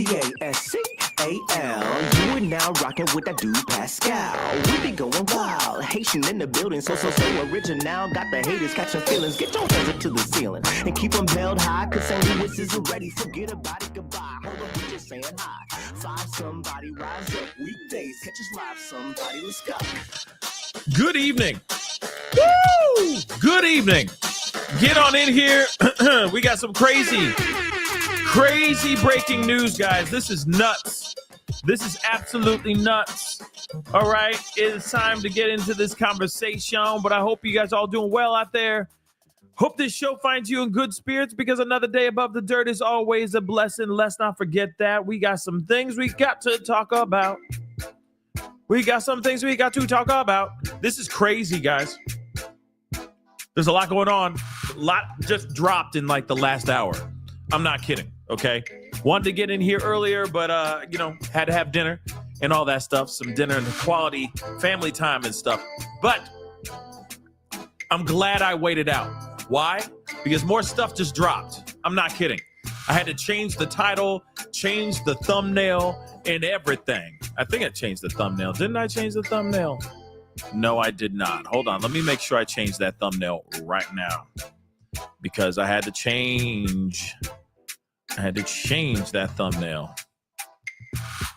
Pascal. You are now rocking with that dude Pascal. We be going wild, Haitian in the building, so original. Got the haters catching feelings. Get your hands up to the ceiling and keep them held high. Cause St. Louis isn't ready. Forget about it, goodbye. Hold on, we just saying hi. Five somebody, rise up. Weekdays, catch us live. Somebody, let's go. Good evening. Woo! Good evening. Get on in here. We got some crazy breaking news, guys. This is nuts. This is absolutely nuts. All right. It's time to get into this conversation, but I hope you guys all doing well out there. Hope this show finds you in good spirits because another day above the dirt is always a blessing. Let's not forget that. We got some things we got to talk about. This is crazy, guys. There's a lot going on. A lot just dropped in like the last hour. I'm not kidding, okay? Wanted to get in here earlier, but, had to have dinner and all that stuff. Some dinner and quality family time and stuff. But I'm glad I waited out. Why? Because more stuff just dropped. I'm not kidding. I had to change the title, change the thumbnail, and everything. I think I changed the thumbnail. Didn't I change the thumbnail? No, I did not. Hold on. Let me make sure I change that thumbnail right now. Because I had to change that thumbnail.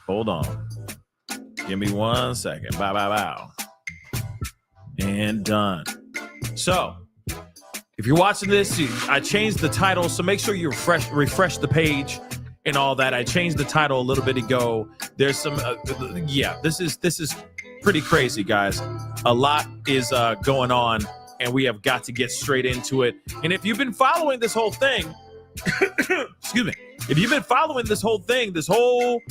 Hold on. Give me 1 second. Bow. And done. So, if you're watching this, I changed the title, so make sure you refresh the page and all that. I changed the title a little bit ago. There's some, this is pretty crazy, guys. A lot is going on, and we have got to get straight into it. And if you've been following this whole thing, excuse me, if you've been following this whole thing, this whole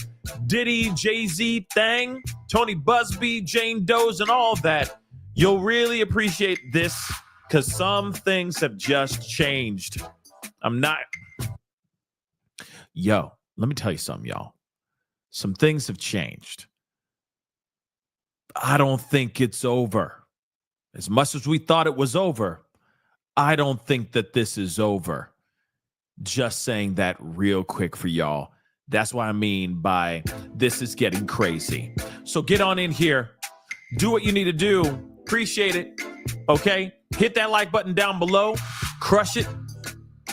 Diddy, Jay-Z thing, Tony Busby, Jane Doe's, and all that, you'll really appreciate this. Because some things have just changed. Let me tell you something, y'all. Some things have changed. I don't think it's over. As much as we thought it was over, I don't think that this is over. Just saying that real quick for y'all. That's what I mean by this is getting crazy. So get on in here. Do what you need to do. Appreciate it. Okay? Hit that like button down below. Crush it.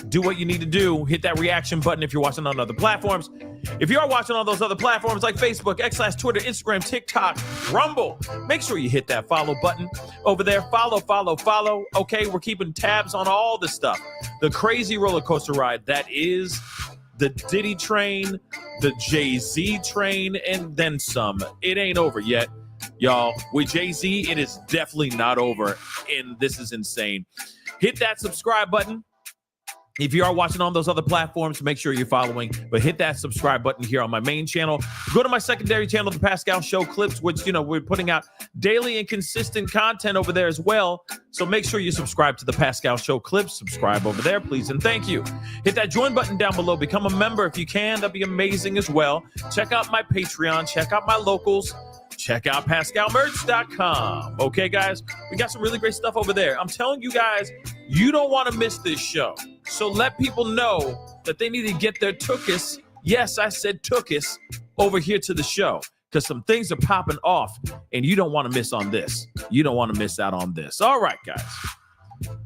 Do what you need to do. Hit that reaction button if you're watching on other platforms. If you are watching on those other platforms like Facebook, X/, Twitter, Instagram, TikTok, Rumble, make sure you hit that follow button over there. Follow. Okay, we're keeping tabs on all the stuff. The crazy roller coaster ride that is the Diddy train, the Jay-Z train, and then some. It ain't over yet. Y'all, with Jay-Z, it is definitely not over, and this is insane. Hit that subscribe button. If you are watching on those other platforms, make sure you're following, but hit that subscribe button here on my main channel. Go to my secondary channel, The Pascal Show Clips, which, we're putting out daily and consistent content over there as well. So make sure you subscribe to The Pascal Show Clips. Subscribe over there, please, and thank you. Hit that join button down below. Become a member if you can. That'd be amazing as well. Check out my Patreon. Check out my locals. Check out PascalMerch.com. Okay, guys? We got some really great stuff over there. I'm telling you guys, you don't want to miss this show. So let people know that they need to get their tookis. Yes, I said tookis over here to the show because some things are popping off and you don't want to miss on this. You don't want to miss out on this. All right, guys.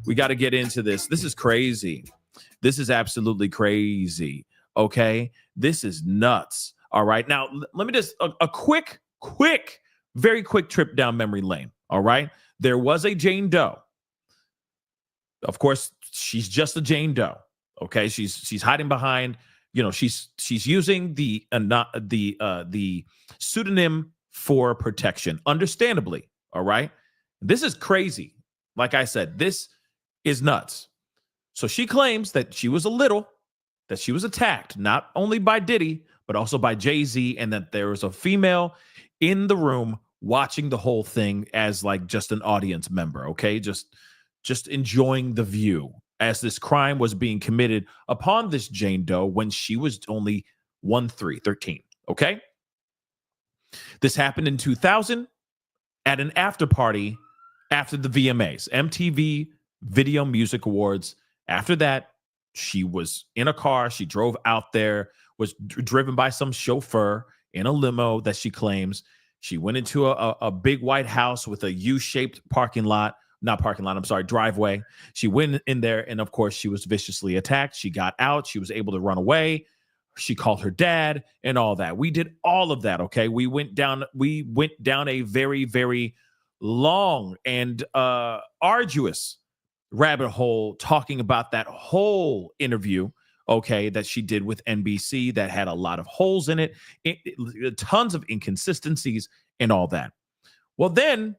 We got to get into this. This is crazy. This is absolutely crazy. Okay? This is nuts. All right. Now, let me just a very quick trip down memory lane. All right. There was a Jane Doe. Of course, she's just a Jane Doe. Okay. She's hiding behind, she's using the pseudonym for protection, understandably. All right. This is crazy. Like I said, this is nuts. So she claims that she was attacked, not only by Diddy, but also by Jay-Z, and that there was a female in the room watching the whole thing as like just an audience member, okay? Just enjoying the view as this crime was being committed upon this Jane Doe when she was only 13, okay? This happened in 2000 at an after party after the VMAs, MTV Video Music Awards. After that, She was in a car. She drove out there, was driven by some chauffeur in a limo that she claims. She went into a big white house with a U-shaped driveway. She went in there, and of course, she was viciously attacked. She got out. She was able to run away. She called her dad and all that. We did all of that, okay? We went down a very, very long and arduous rabbit hole talking about that whole interview, okay, that she did with NBC that had a lot of holes in it, tons of inconsistencies and all that. Well, then,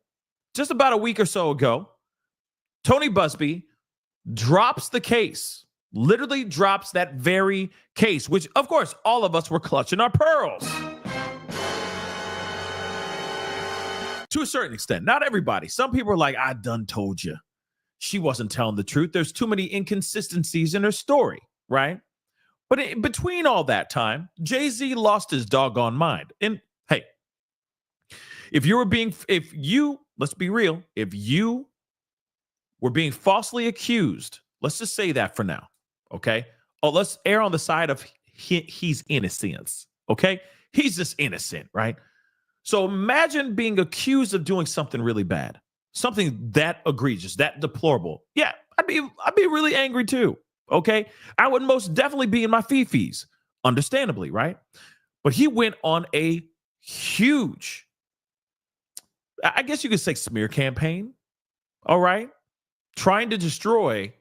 just about a week or so ago, Tony Busby drops the case, literally drops that very case, which, of course, all of us were clutching our pearls. To a certain extent, not everybody. Some people are like, I done told you. She wasn't telling the truth. There's too many inconsistencies in her story, right? But in between all that time, Jay-Z lost his doggone mind. And hey, let's be real, if you were being falsely accused, let's just say that for now, okay? Oh, let's err on the side of he's innocent, okay? He's just innocent, right? So imagine being accused of doing something really bad, something that egregious, that deplorable. Yeah, I'd be really angry too, okay? I would most definitely be in my fifis, understandably, right? But he went on a huge, I guess you could say, smear campaign, all right? Trying to destroy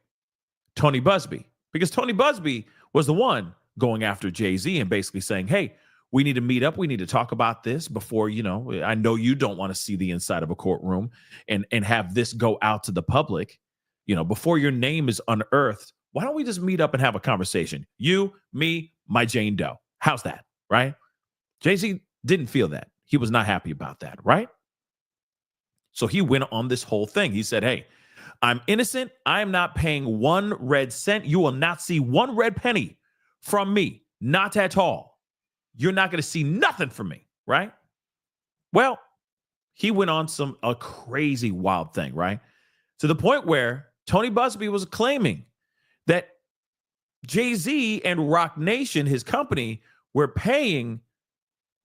Tony Busby, because Tony Busby was the one going after Jay-Z and basically saying, hey, we need to meet up. We need to talk about this before, I know you don't want to see the inside of a courtroom and have this go out to the public, before your name is unearthed. Why don't we just meet up and have a conversation? You, me, my Jane Doe. How's that, right? Jay-Z didn't feel that. He was not happy about that, right? So he went on this whole thing. He said, hey, I'm innocent. I'm not paying 1 red cent. You will not see 1 red penny from me. Not at all. You're not going to see nothing from me, right? Well, he went on a crazy wild thing, right? To the point where Tony Busby was claiming that Jay-Z and Rock Nation, his company, were paying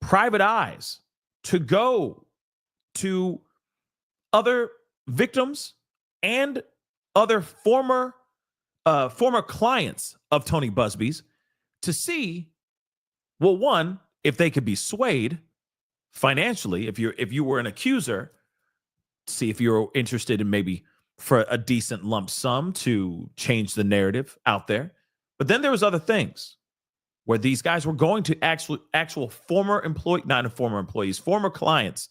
private eyes to go to other victims and other former clients of Tony Busby's to see, well, one, if they could be swayed financially, if you were an accuser, see if you're interested in maybe for a decent lump sum to change the narrative out there. But then there was other things where these guys were going to actual former clients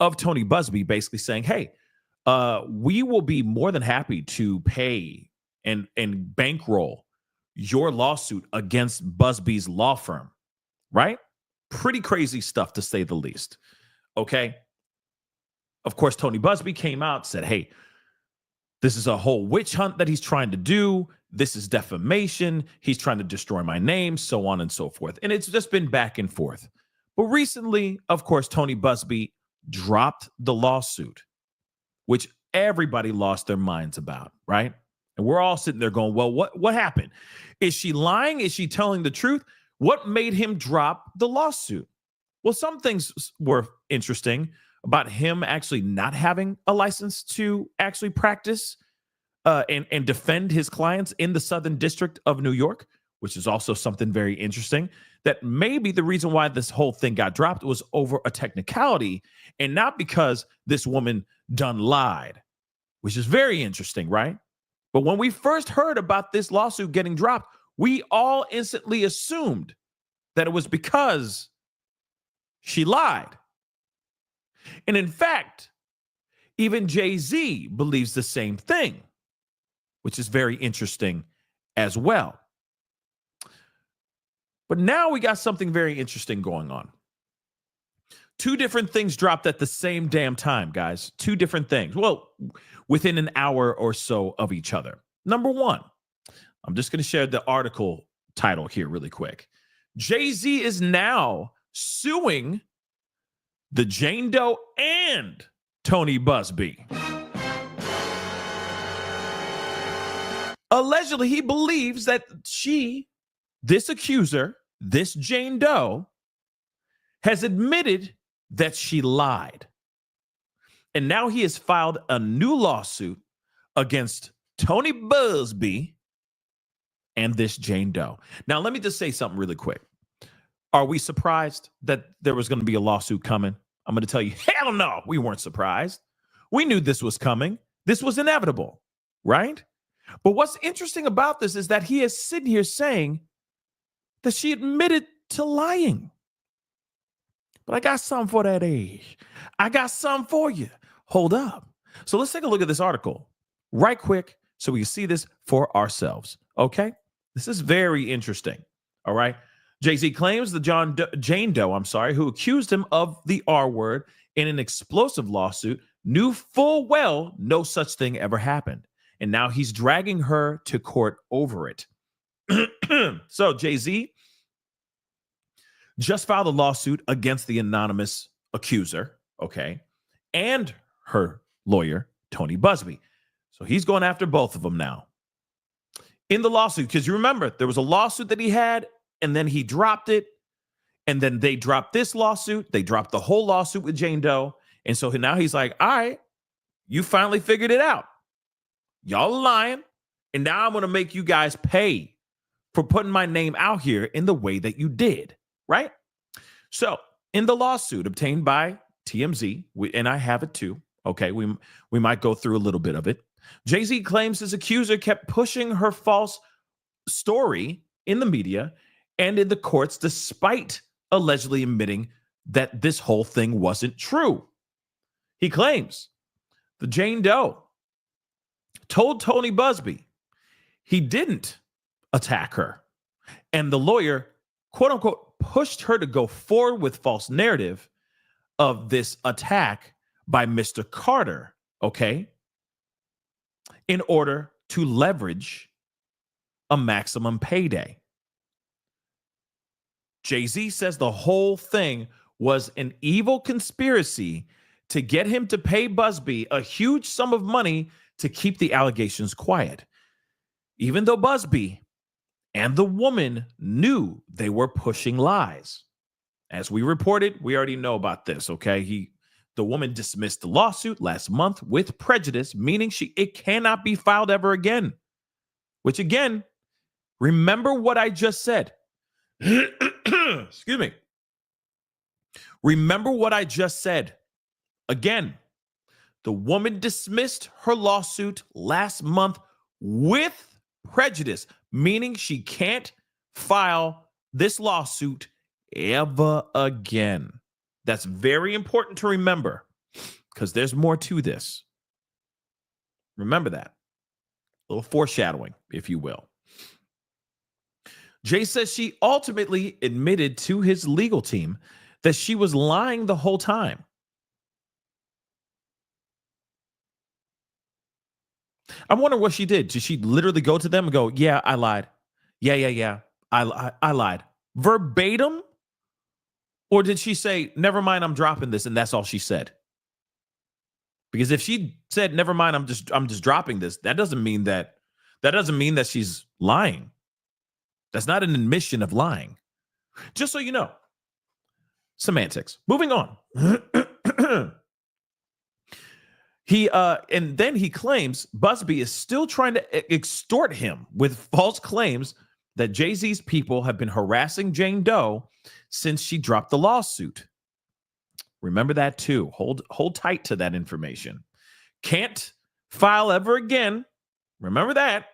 of Tony Busby, basically saying, hey, we will be more than happy to pay and bankroll your lawsuit against Busby's law firm, right? Pretty crazy stuff, to say the least. Okay. Of course, Tony Busby came out, said, hey, this is a whole witch hunt that he's trying to do. This is defamation. He's trying to destroy my name, so on and so forth. And it's just been back and forth. But recently, of course, Tony Busby dropped the lawsuit, which everybody lost their minds about, right? And we're all sitting there going, well, what happened? Is she lying? Is she telling the truth? What made him drop the lawsuit? Well, some things were interesting about him actually not having a license to actually practice and defend his clients in the Southern District of New York, which is also something very interesting, that maybe the reason why this whole thing got dropped was over a technicality and not because this woman done lied, which is very interesting, right? But when we first heard about this lawsuit getting dropped, we all instantly assumed that it was because she lied. And in fact, even Jay-Z believes the same thing, which is very interesting as well. But now we got something very interesting going on. 2 different things dropped at the same damn time, guys. 2 different things. Well, within an hour or so of each other. Number one, I'm just going to share the article title here really quick. Jay-Z is now suing the Jane Doe and Tony Busby. Allegedly, he believes that this accuser, this Jane Doe, has admitted that she lied. And now he has filed a new lawsuit against Tony Busby and this Jane Doe. Now, let me just say something really quick. Are we surprised that there was going to be a lawsuit coming? I'm going to tell you, hell no, we weren't surprised. We knew this was coming. This was inevitable, right? But what's interesting about this is that he is sitting here saying that she admitted to lying. But I got something for that age. I got something for you. Hold up. So let's take a look at this article right quick so we can see this for ourselves, okay? This is very interesting, all right? Jay-Z claims the Jane Doe, who accused him of the R word in an explosive lawsuit, knew full well no such thing ever happened. And now he's dragging her to court over it. So Jay-Z just filed a lawsuit against the anonymous accuser, okay, and her lawyer, Tony Busby. So he's going after both of them now. In the lawsuit, because you remember, there was a lawsuit that he had, and then he dropped it, and then they dropped this lawsuit. They dropped the whole lawsuit with Jane Doe. And so now he's like, all right, you finally figured it out. Y'all are lying, and now I'm going to make you guys pay for putting my name out here in the way that you did, right? So in the lawsuit obtained by TMZ, and I have it too, okay, we might go through a little bit of it. Jay-Z claims his accuser kept pushing her false story in the media and in the courts despite allegedly admitting that this whole thing wasn't true. He claims the Jane Doe told Tony Busby he didn't attack her, and the lawyer, quote unquote, pushed her to go forward with false narrative of this attack by Mr. Carter, okay, in order to leverage a maximum payday. Jay-Z says the whole thing was an evil conspiracy to get him to pay Busby a huge sum of money to keep the allegations quiet, even though Busby and the woman knew they were pushing lies. As we reported, we already know about this, okay? The woman dismissed the lawsuit last month with prejudice, meaning it cannot be filed ever again. Which again, remember what I just said. Excuse me. Remember what I just said. Again, the woman dismissed her lawsuit last month with prejudice, meaning she can't file this lawsuit ever again. That's very important to remember because there's more to this. Remember that. A little foreshadowing, if you will. Jay says she ultimately admitted to his legal team that she was lying the whole time. I wonder what she did. Did she literally go to them and go, yeah, I lied. Yeah. I lied. Verbatim? Or did she say, never mind, I'm dropping this, and that's all she said? Because if she said, never mind, I'm just dropping this, that doesn't mean that she's lying. That's not an admission of lying. Just so you know. Semantics. Moving on. And then he claims Busby is still trying to extort him with false claims that Jay-Z's people have been harassing Jane Doe since she dropped the lawsuit. Remember that too. Hold tight to that information. Can't file ever again. Remember that.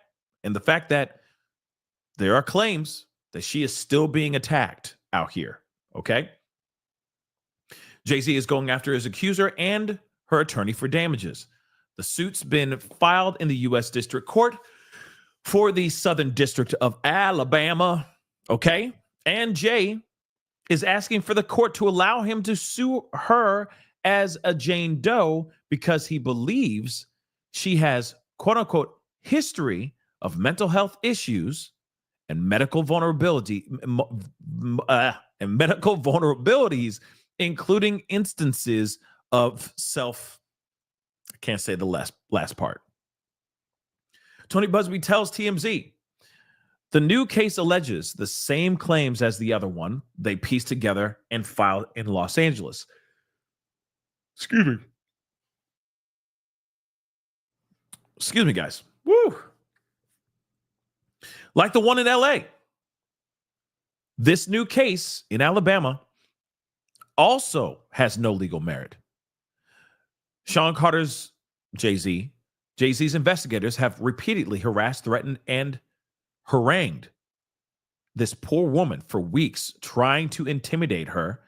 And the fact that there are claims that she is still being attacked out here. Okay? Jay-Z is going after his accuser and her attorney for damages. The suit's been filed in the U.S. District Court for the Southern District of Alabama. Okay? And Jay is asking for the court to allow him to sue her as a Jane Doe because he believes she has, quote unquote, history of mental health issues and medical vulnerabilities, including instances of I can't say the last part. Tony Busby tells TMZ, the new case alleges the same claims as the other one they pieced together and filed in Los Angeles. Excuse me. Excuse me, guys. Woo. Like the one in LA. This new case in Alabama also has no legal merit. Sean Carter's Jay-Z's investigators have repeatedly harassed, threatened, and harangued this poor woman for weeks, trying to intimidate her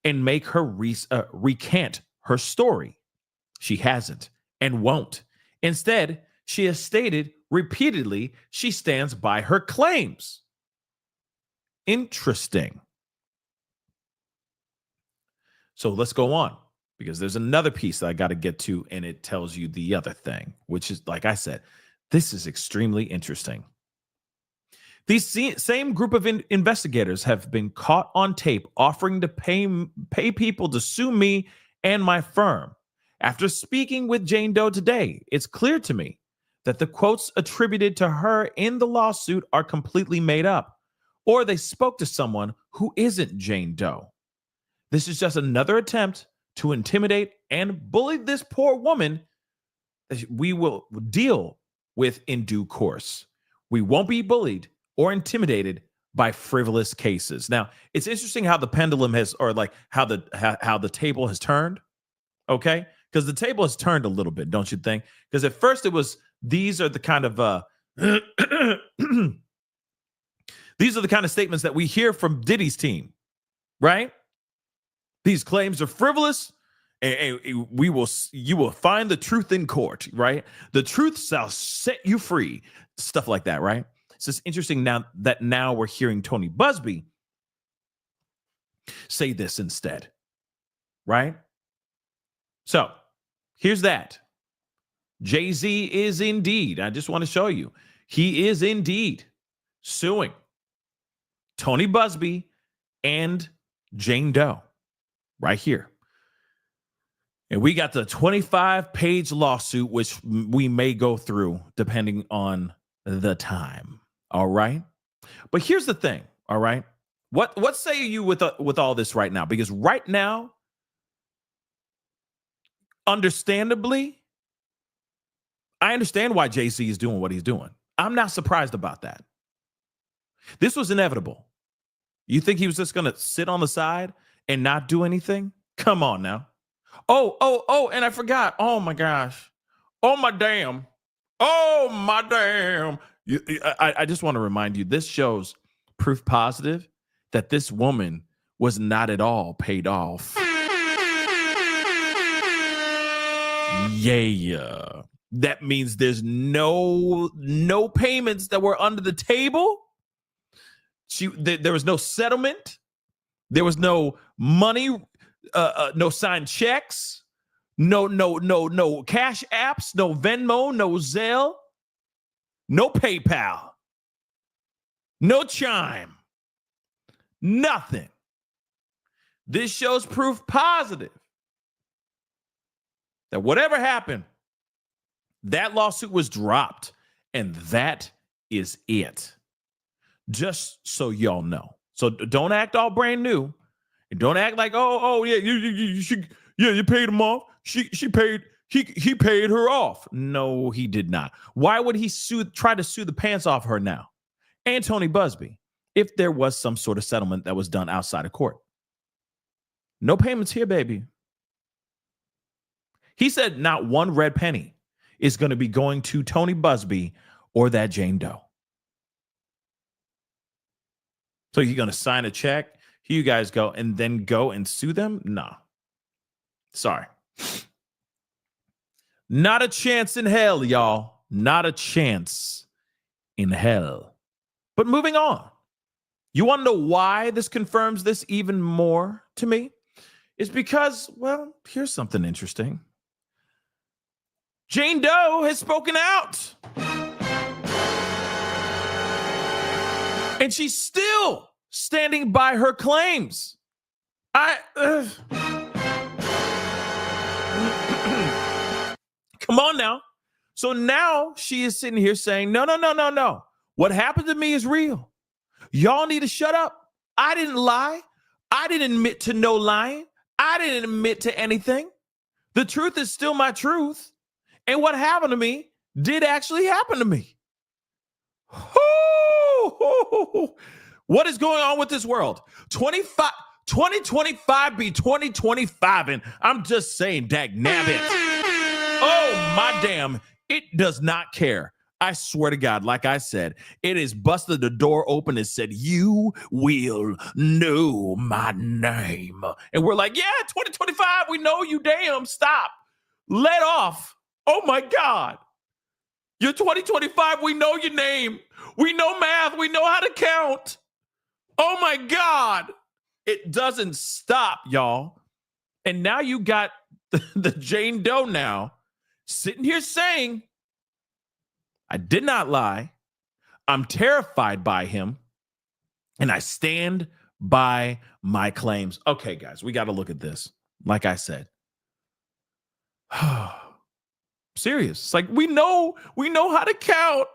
and make her recant her story. She hasn't and won't. Instead, she has stated repeatedly she stands by her claims. Interesting. So let's go on, because there's another piece that I got to get to, and it tells you the other thing, which is, like I said, this is extremely interesting. These same group of investigators have been caught on tape offering to pay people to sue me and my firm. After speaking with Jane Doe today, it's clear to me that the quotes attributed to her in the lawsuit are completely made up, or they spoke to someone who isn't Jane Doe. This is just another attempt to intimidate and bully this poor woman that we will deal with in due course. We won't be bullied or intimidated by frivolous cases. Now, it's interesting how the pendulum has, or like how the table has turned. Okay, because the table has turned a little bit, don't you think? Because at first it was, these are the kind of these are the kind of statements that we hear from Diddy's team, right? These claims are frivolous, and you will find the truth in court, right? The truth shall set you free, stuff like that, right? So it's interesting now we're hearing Tony Busby say this instead, right? So here's that. Jay-Z is indeed, I just want to show you, he is indeed suing Tony Busby and Jane Doe right here. And we got the 25-page lawsuit, which we may go through depending on the time. All right. But here's the thing. All right. What say you with all this right now? Because right now, understandably, I understand why Jay-Z is doing what he's doing. I'm not surprised about that. This was inevitable. You think he was just going to sit on the side and not do anything? Come on now. Oh, and I forgot. Oh my gosh. Oh my damn. I just want to remind you, this shows proof positive that this woman was not at all paid off. Yeah. That means there's no payments that were under the table. There was no settlement. There was no money, no signed checks, no cash apps, no Venmo, no Zelle, no PayPal, no Chime, nothing. This shows proof positive that whatever happened, that lawsuit was dropped, and that is it. Just so y'all know. So don't act all brand new, and don't act like, oh yeah, you paid him off. He paid her off. No, he did not. Why would he try to sue the pants off her now? And Tony Busby, if there was some sort of settlement that was done outside of court. No payments here, baby. He said not one red penny is going to be going to Tony Busby or that Jane Doe. So you're going to sign a check, here you guys go, and then go and sue them? No. Sorry. Not a chance in hell, y'all. Not a chance in hell. But moving on. You want to know why this confirms this even more to me? It's because, well, here's something interesting. Jane Doe has spoken out. And she's still standing by her claims. Come on now. So now she is sitting here saying, no, no, no, no, no. What happened to me is real. Y'all need to shut up. I didn't lie. I didn't admit to no lying. I didn't admit to anything. The truth is still my truth. And what happened to me did actually happen to me. What is going on with this world? 2025 be 2025, and I'm just saying, dag nabbit. Oh, my damn. It does not care. I swear to God, like I said, it is busted the door open and said, you will know my name. And we're like, yeah, 2025, we know you, damn, stop. Let off. Oh, my God. You're 2025, we know your name. We know math. We know how to count. Oh, my God. It doesn't stop, y'all. And now you got the Jane Doe now sitting here saying, I did not lie. I'm terrified by him. And I stand by my claims. Okay, guys, we got to look at this. Like I said. Serious. It's like we know how to count.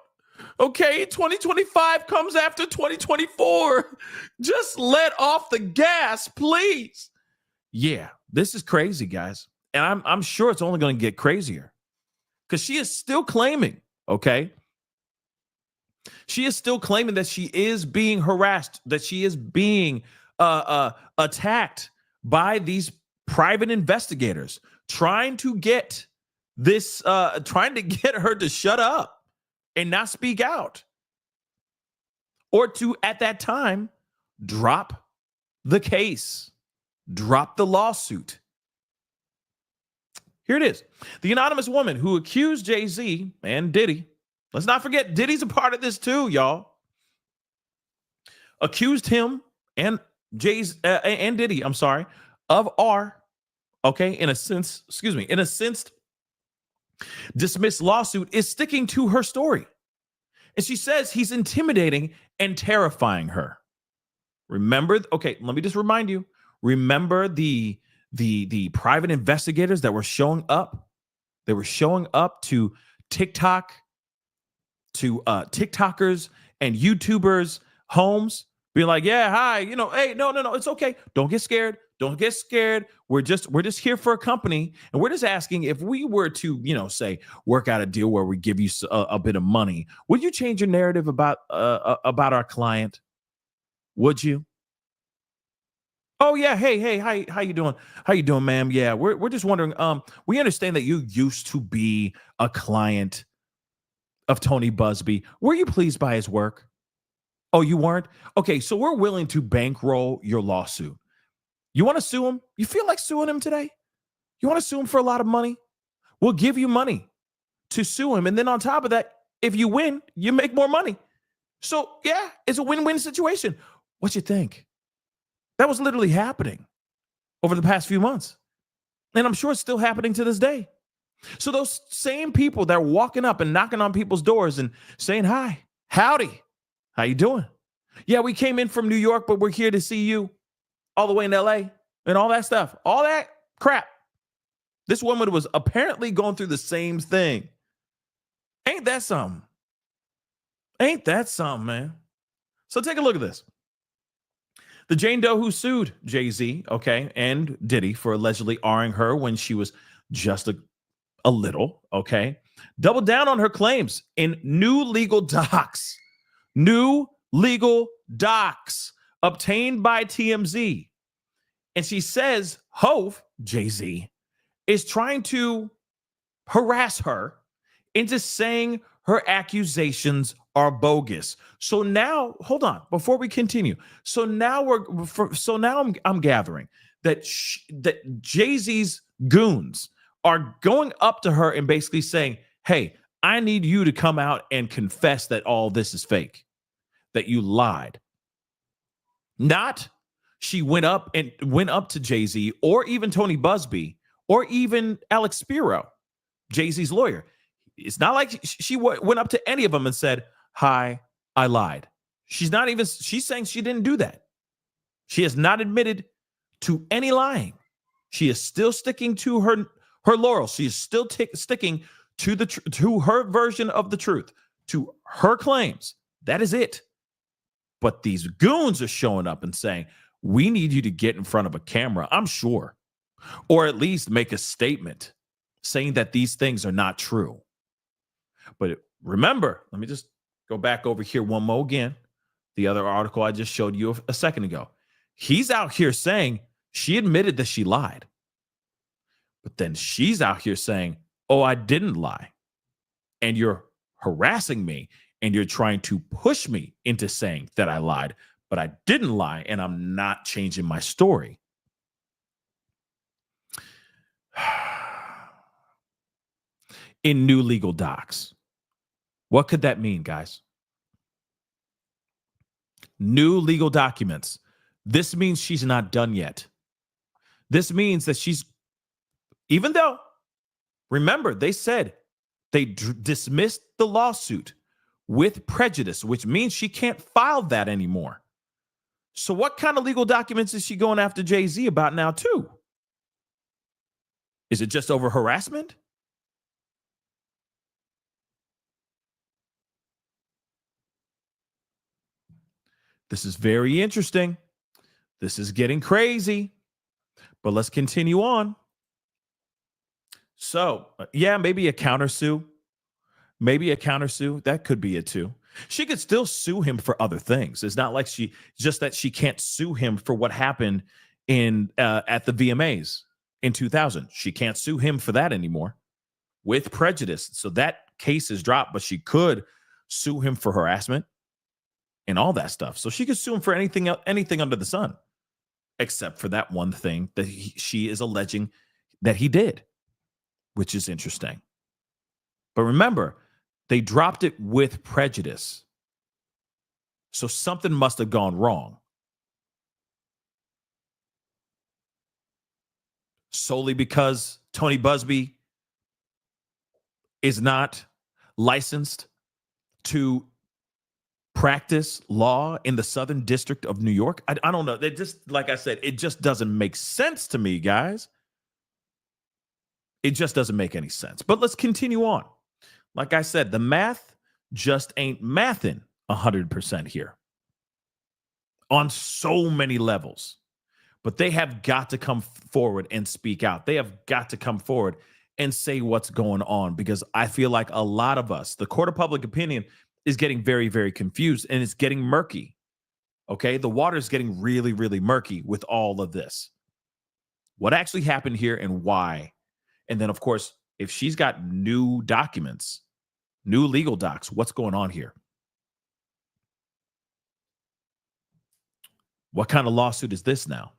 Okay, 2025 comes after 2024. Just let off the gas, please. Yeah, this is crazy, guys. And I'm sure it's only going to get crazier. Because she is still claiming, okay? She is still claiming that she is being harassed, that she is being attacked by these private investigators, trying to get her to shut up and not speak out. Or to, at that time, drop the case, drop the lawsuit. Here it is. The anonymous woman who accused Jay-Z and Diddy, let's not forget Diddy's a part of this too, y'all, accused him and and Diddy, of in a sense, dismissed lawsuit is sticking to her story. And she says he's intimidating and terrifying her. Remember, let me just remind you, remember the private investigators that were showing up? They were showing up to TikTok, to TikTokers and YouTubers' homes, being like, yeah, hi, hey, no, it's okay. Don't get scared. Don't get scared. We're just here for a company. And we're just asking if we were to, say, work out a deal where we give you a bit of money, would you change your narrative about our client? Would you? Oh, yeah. Hey, how you doing? How you doing, ma'am? Yeah, we're just wondering, we understand that you used to be a client of Tony Busby. Were you pleased by his work? Oh, you weren't? Okay, so we're willing to bankroll your lawsuit. You want to sue him? You feel like suing him today? You want to sue him for a lot of money? We'll give you money to sue him. And then on top of that, if you win, you make more money. So, yeah, it's a win-win situation. What you think? That was literally happening over the past few months. And I'm sure it's still happening to this day. So those same people that are walking up and knocking on people's doors and saying, hi, howdy, how you doing? Yeah, we came in from New York, but we're here to see you all the way in LA and all that stuff, all that crap. This woman was apparently going through the same thing. Ain't that something? Ain't that something, man? So take a look at this. The Jane Doe who sued Jay-Z, and Diddy for allegedly R-ing her when she was just a little, doubled down on her claims in new legal docs obtained by TMZ. And she says Hove, Jay-Z, is trying to harass her into saying her accusations are bogus. So now, hold on, before we continue. So now I'm gathering that that Jay-Z's goons are going up to her and basically saying, hey, I need you to come out and confess that all this is fake, that you lied. Not she went up to Jay-Z or even Tony Busby or even Alex Spiro, Jay-Z's lawyer. It's not like she went up to any of them and said, hi, I lied. She's saying she didn't do that. She has not admitted to any lying. She is still sticking to her laurels. She is still sticking to her version of the truth, to her claims. That is it. But these goons are showing up and saying, we need you to get in front of a camera, I'm sure, or at least make a statement saying that these things are not true. But remember, let me just go back over here one more again. The other article I just showed you a second ago. He's out here saying she admitted that she lied. But then she's out here saying, oh, I didn't lie. And you're harassing me and you're trying to push me into saying that I lied, but I didn't lie and I'm not changing my story. In new legal docs. What could that mean, guys? New legal documents. This means she's not done yet. This means that she's, even though, remember, they said they dismissed the lawsuit with prejudice, which means she can't file that anymore. So what kind of legal documents is she going after Jay-Z about now, too? Is it just over harassment? This is very interesting. This is getting crazy. But let's continue on. So, yeah, maybe a countersue. Maybe a countersue. That could be it too. She could still sue him for other things. It's not like she can't sue him for what happened in at the VMAs in 2000. She can't sue him for that anymore with prejudice. So that case is dropped, but she could sue him for harassment and all that stuff. So she could sue him for anything under the sun, except for that one thing that she is alleging that he did, which is interesting. But remember, they dropped it with prejudice. So something must have gone wrong. Solely because Tony Busby is not licensed to practice law in the Southern District of New York. I don't know. They just, like I said, it just doesn't make sense to me, guys. It just doesn't make any sense. But let's continue on. Like I said, the math just ain't mathing 100% here on so many levels. But they have got to come forward and speak out. They have got to come forward and say what's going on, because I feel like a lot of us, the court of public opinion, is getting very, very confused and it's getting murky. Okay, the water is getting really, really murky with all of this. What actually happened here and why? And then, of course, if she's got new documents, new legal docs, what's going on here? What kind of lawsuit is this now?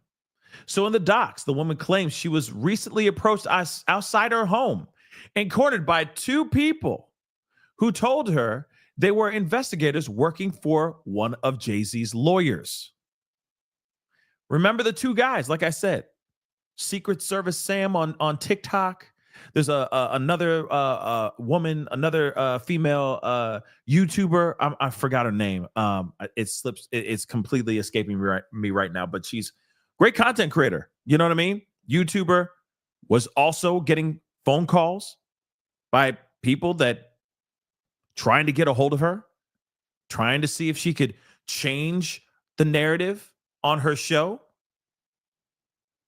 So in the docs, the woman claims she was recently approached outside her home and cornered by two people who told her they were investigators working for one of Jay-Z's lawyers. Remember the two guys, like I said, Secret Service Sam on TikTok. There's another woman, another female YouTuber. I forgot her name. It's completely escaping me right now, but she's great content creator. You know what I mean? YouTuber, was also getting phone calls by people that trying to get a hold of her, trying to see if she could change the narrative on her show.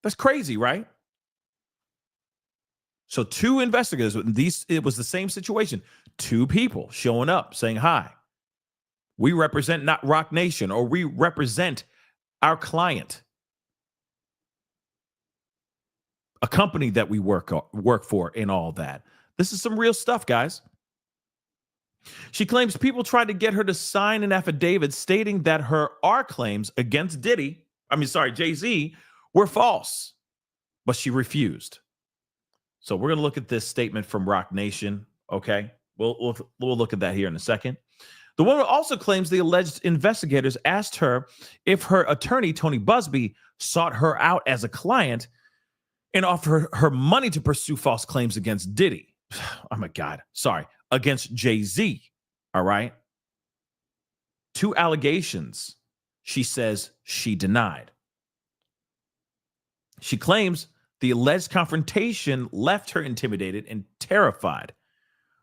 That's crazy, right? So two investigators, it was the same situation. Two people showing up saying, hi, we represent not Rock Nation, or we represent our client, a company that we work for, and all that. This is some real stuff, guys. She claims people tried to get her to sign an affidavit stating that our claims against Jay-Z were false, but she refused. So we're going to look at this statement from Rock Nation. Okay, we'll look at that here in a second. The woman also claims the alleged investigators asked her if her attorney, Tony Busby, sought her out as a client and offered her money to pursue false claims against Diddy. Oh my God. Sorry. Against Jay-Z. All right. Two allegations she says she denied. She claims the alleged confrontation left her intimidated and terrified.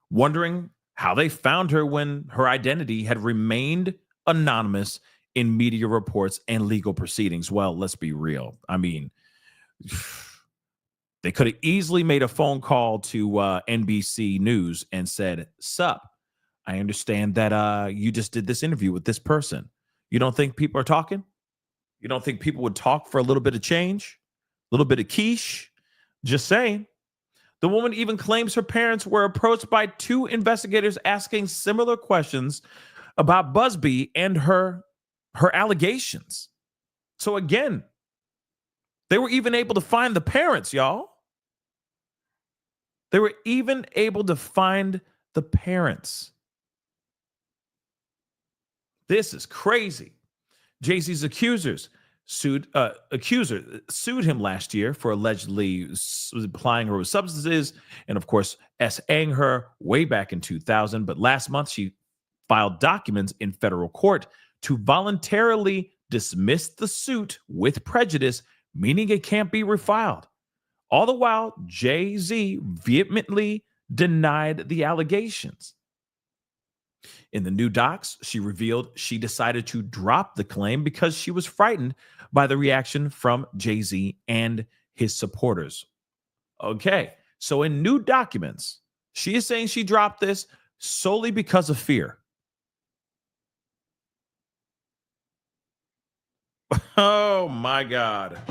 wondering how they found her when her identity had remained anonymous in media reports and legal proceedings. Well, let's be real. I mean, they could have easily made a phone call to NBC News and said, "Sup, I understand that you just did this interview with this person. You don't think people are talking? You don't think people would talk for a little bit of change? A little bit of quiche?" Just saying. The woman even claims her parents were approached by 2 investigators asking similar questions about Busby and her allegations. So again, they were even able to find the parents, y'all. They were even able to find the parents. This is crazy. Jay-Z's accusers sued him last year for allegedly supplying her with substances, and of course, S.A.ing her way back in 2000. But last month, she filed documents in federal court to voluntarily dismiss the suit with prejudice, meaning it can't be refiled. All the while, Jay-Z vehemently denied the allegations. In the new docs, she revealed she decided to drop the claim because she was frightened by the reaction from Jay-Z and his supporters. Okay, so in new documents, she is saying she dropped this solely because of fear. Oh my God.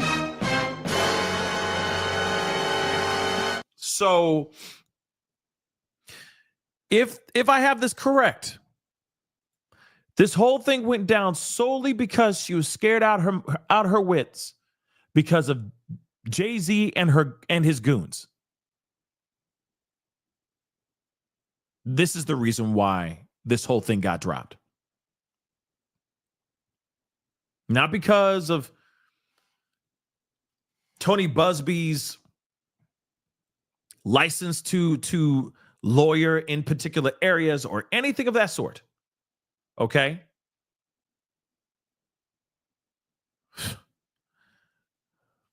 So if I have this correct, this whole thing went down solely because she was scared out her wits because of Jay-Z and his goons. This is the reason why this whole thing got dropped. Not because of Tony Busby's license to lawyer in particular areas or anything of that sort. Okay?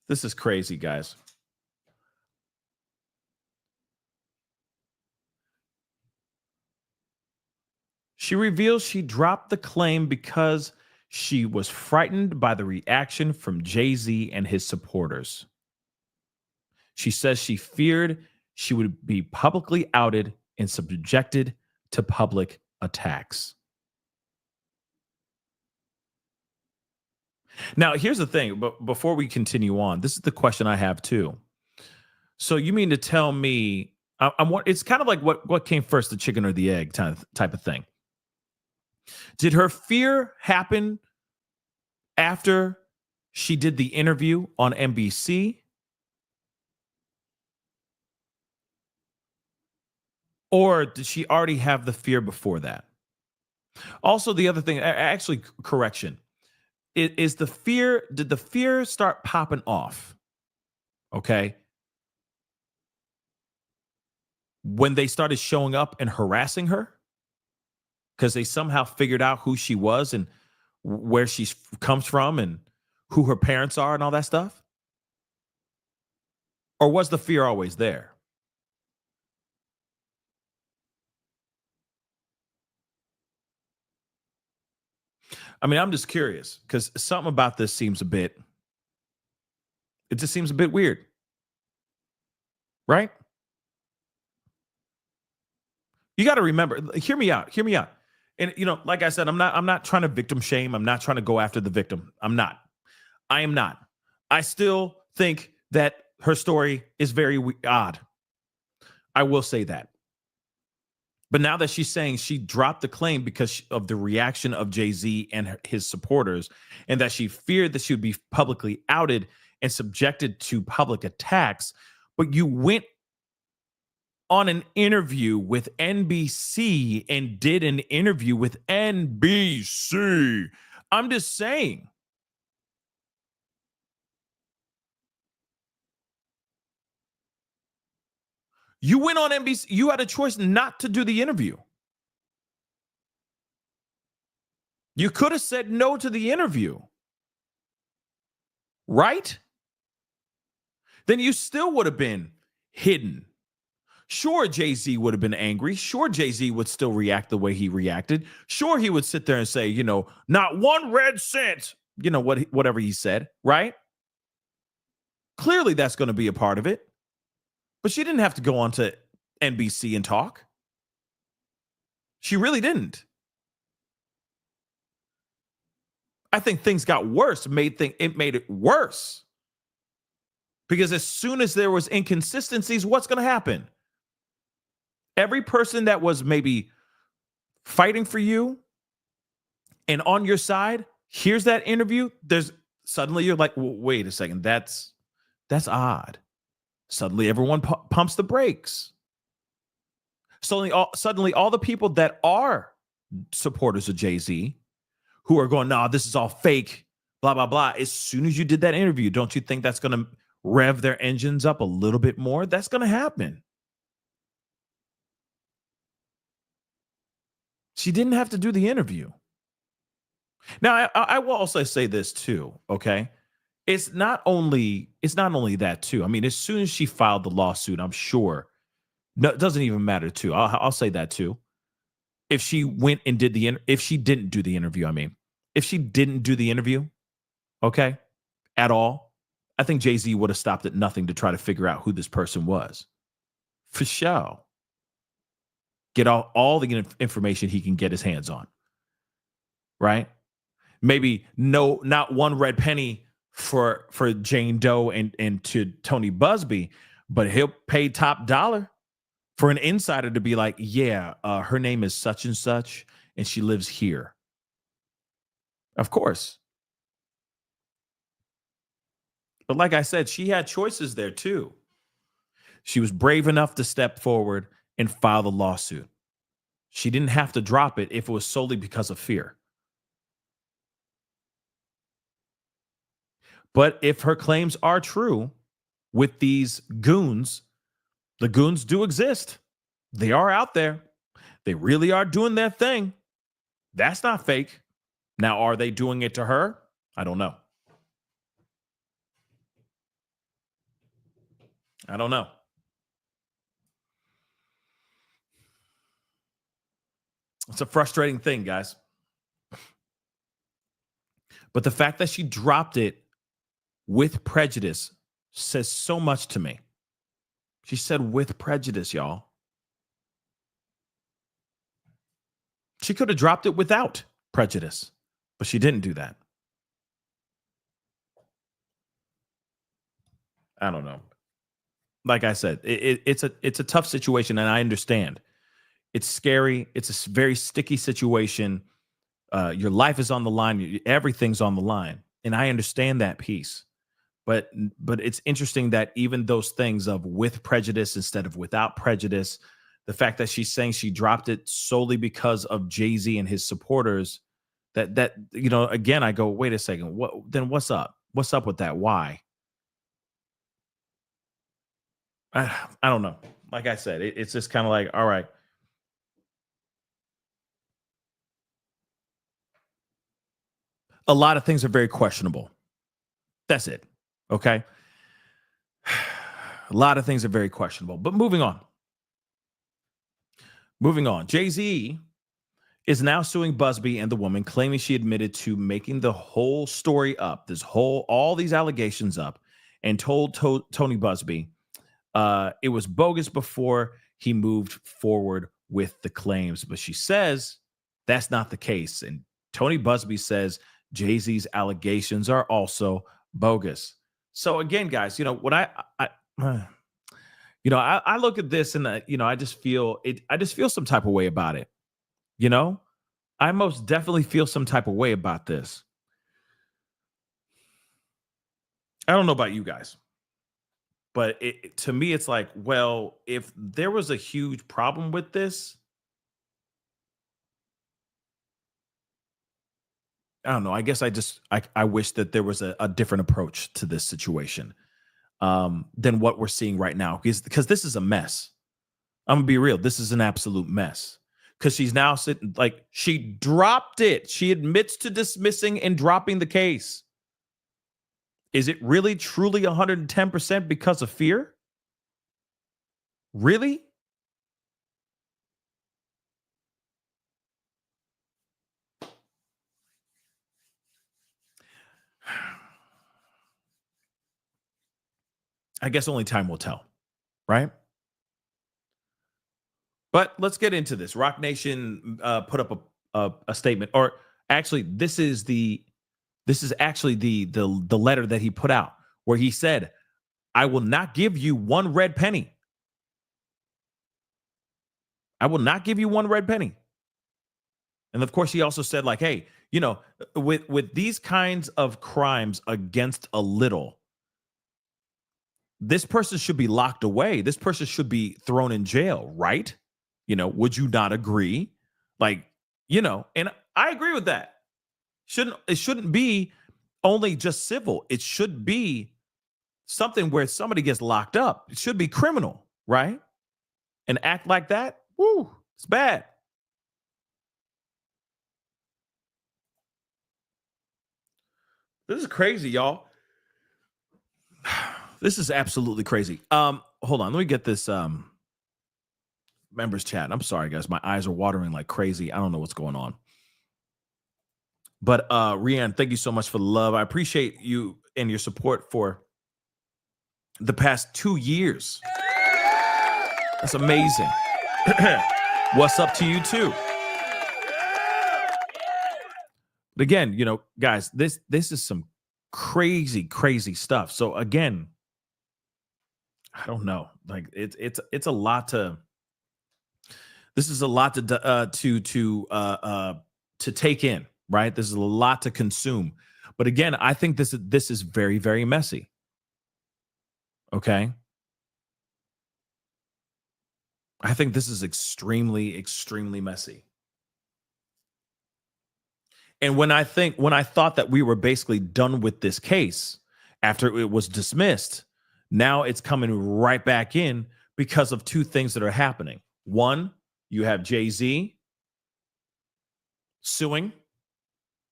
This is crazy, guys. She reveals she dropped the claim because she was frightened by the reaction from Jay-Z and his supporters. She says she feared she would be publicly outed and subjected to public attacks. Now, here's the thing, but before we continue on, this is the question I have too. So you mean to tell me, it's kind of like what came first, the chicken or the egg type of thing. Did her fear happen after she did the interview on NBC? Or did she already have the fear before that? Also, the other thing, actually, correction, is the fear, did the fear start popping off? Okay. When they started showing up and harassing her? Because they somehow figured out who she was and where she comes from and who her parents are and all that stuff? Or was the fear always there? I mean, I'm just curious because something about this seems it just seems a bit weird. Right? You got to remember, hear me out. And like I said, I'm not trying to victim shame. I'm not trying to go after the victim. I am not. I still think that her story is very odd. I will say that. But now that she's saying she dropped the claim because of the reaction of Jay-Z and his supporters, and that she feared that she would be publicly outed and subjected to public attacks, but you went on an interview with NBC and did an interview with NBC. I'm just saying. You went on NBC. You had a choice not to do the interview. You could have said no to the interview. Right? Then you still would have been hidden. Sure, Jay-Z would have been angry. Sure, Jay-Z would still react the way he reacted. Sure, he would sit there and say, not one red cent, whatever he said, right? Clearly, that's going to be a part of it. But she didn't have to go on to NBC and talk. She really didn't. I think things got worse. It made it worse. Because as soon as there was inconsistencies, what's going to happen? Every person that was maybe fighting for you and on your side hears that interview, suddenly you're like, well, wait a second, that's odd. Suddenly everyone pumps the brakes. Suddenly all the people that are supporters of Jay-Z who are going, no, this is all fake, blah, blah, blah. As soon as you did that interview, don't you think that's going to rev their engines up a little bit more? That's going to happen. She didn't have to do the interview. Now, I will also say this too, okay? It's not only that too. I mean, as soon as she filed the lawsuit, I'm sure, no, it doesn't even matter too. I'll say that too. If she went and if she didn't do the interview, okay, at all, I think Jay-Z would have stopped at nothing to try to figure out who this person was. For sure. Get all the information he can get his hands on. Right? Maybe not one red penny for Jane Doe and to Tony Busby, but he'll pay top dollar for an insider to be like, yeah, her name is such and such, and she lives here. Of course. But like I said, she had choices there too. She was brave enough to step forward and file the lawsuit. She didn't have to drop it if it was solely because of fear. But if her claims are true with these goons, the goons do exist. They are out there. They really are doing their thing. That's not fake. Now, are they doing it to her? I don't know. I don't know. It's a frustrating thing, guys. But the fact that she dropped it with prejudice says so much to me. She said with prejudice, y'all. She could have dropped it without prejudice, but she didn't do that. I don't know. Like I said, it's a tough situation, and I understand. It's scary. It's a very sticky situation. Your life is on the line. Everything's on the line, and I understand that piece. But it's interesting that even those things of with prejudice instead of without prejudice, the fact that she's saying she dropped it solely because of Jay-Z and his supporters, that again, I go, wait a second, what's up? What's up with that? Why? I don't know. Like I said, it's just kind of like, all right. A lot of things are very questionable. That's it. Okay. A lot of things are very questionable, but moving on. Jay-Z is now suing Busby and the woman, claiming she admitted to making the whole story up, all these allegations up, and told Tony Busby it was bogus before he moved forward with the claims. But she says that's not the case. And Tony Busby says Jay-Z's allegations are also bogus. So again, guys, when I look at this and I just feel some type of way about it. I most definitely feel some type of way about this. I don't know about you guys, but to me, it's like, well, if there was a huge problem with this, I don't know. I guess I wish that there was a different approach to this situation than what we're seeing right now, because this is a mess. I'm gonna be real. This is an absolute mess. Because she's now sitting, like, she dropped it. She admits to dismissing and dropping the case. Is it really truly 110% because of fear? Really? I guess only time will tell, right? But let's get into this. Rock Nation put up a statement, or actually, this is actually the letter that he put out, where he said, "I will not give you one red penny. I will not give you one red penny." And of course, he also said, like, hey, you know, with these kinds of crimes against a little, this person should be locked away. This person should be thrown in jail, right? You know, would you not agree? Like, you know, and I agree with that. It shouldn't be only just civil. It should be something where somebody gets locked up. It should be criminal, right? And act like that, woo, it's bad. This is crazy, y'all. This is absolutely crazy. Hold on, let me get this members chat. I'm sorry, guys. My eyes are watering like crazy. I don't know what's going on. But Rianne, thank you so much for the love. I appreciate you and your support for the past 2 years. That's amazing. What's up to you too? But again, you know, guys, this is some crazy stuff. So again, I don't know. Like it's a lot to. This is a lot to take in, right? This is a lot to consume. But again, I think this is very, very messy. Okay. I think this is extremely messy. And when I thought that we were basically done with this case after it was dismissed, now it's coming right back in because of two things that are happening. One, you have Jay-Z suing.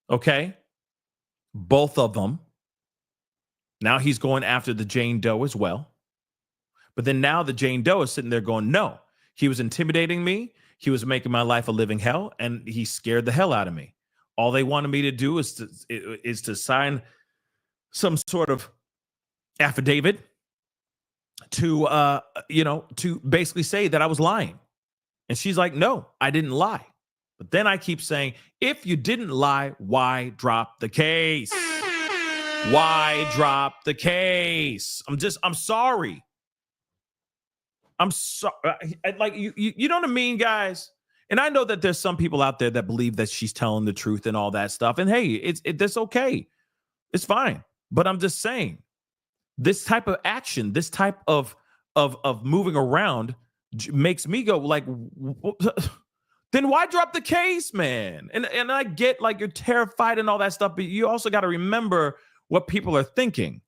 Okay. Both of them. Now he's going after the Jane Doe as well. But then now the Jane Doe is sitting there going, no, he was intimidating me. He was making my life a living hell, and he scared the hell out of me. All they wanted me to do is to sign some sort of affidavit to to basically say that I was lying. And she's like, no, I didn't lie. But then I keep saying, if you didn't lie, why drop the case? Why drop the case? I'm sorry. I'm sorry. Like you know what I mean, guys? And I know that there's some people out there that believe that she's telling the truth and all that stuff. And hey, that's okay. It's fine. But I'm just saying, this type of action, this type of moving around makes me go like, then why drop the case, man? And I get like you're terrified and all that stuff, but you also got to remember what people are thinking,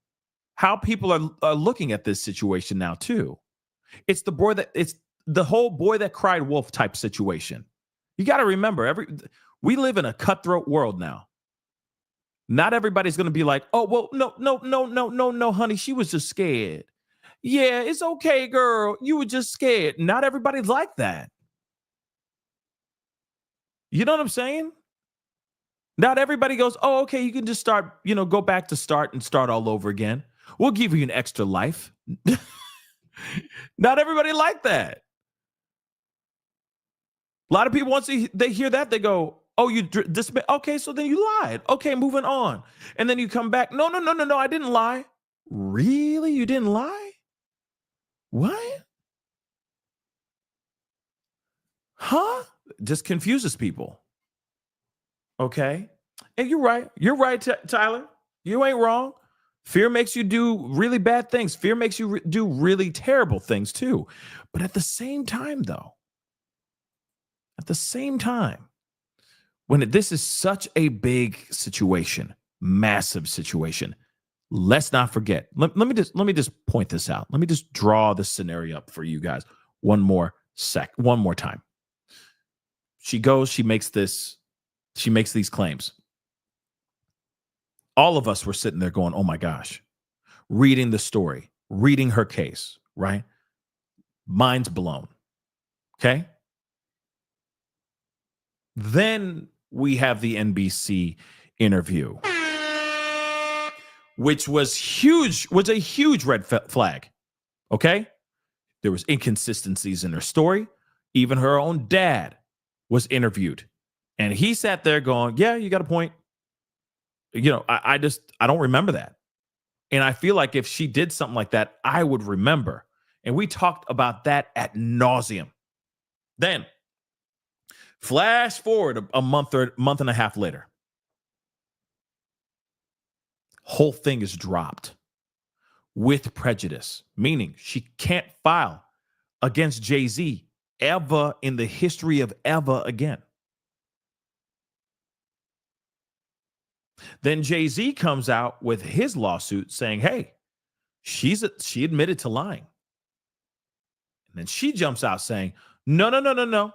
how people are looking at this situation now too. It's the whole boy that cried wolf type situation. You got to remember, we live in a cutthroat world now. Not everybody's going to be like, oh, well, no, honey, she was just scared. Yeah, it's okay, girl. You were just scared. Not everybody's like that. You know what I'm saying? Not everybody goes, oh, okay, you can just start, go back to start and start all over again. We'll give you an extra life. Not everybody like that. A lot of people, once they hear that, they go, oh, you dismiss. Okay, so then you lied. Okay, moving on. And then you come back. No, I didn't lie. Really? You didn't lie? What? Huh? Just confuses people. Okay. And you're right. You're right, Tyler. You ain't wrong. Fear makes you do really bad things. Fear makes you do really terrible things too. But at the same time, though, when this is such a big situation, massive situation, let's not forget. Let me just point this out. Let me just draw the scenario up for you guys one more time. She goes, she makes these claims. All of us were sitting there going, oh my gosh, reading the story, reading her case, right? Mind's blown. Okay. Then we have the NBC interview, which was a huge red flag. Okay? There was inconsistencies in her story. Even her own dad was interviewed. And he sat there going, yeah, you got a point. I don't remember that. And I feel like if she did something like that, I would remember. And we talked about that ad nauseum. Then, flash forward a month or month and a half later. Whole thing is dropped with prejudice, meaning she can't file against Jay-Z ever in the history of ever again. Then Jay-Z comes out with his lawsuit saying, hey, she admitted to lying. And then she jumps out saying, no.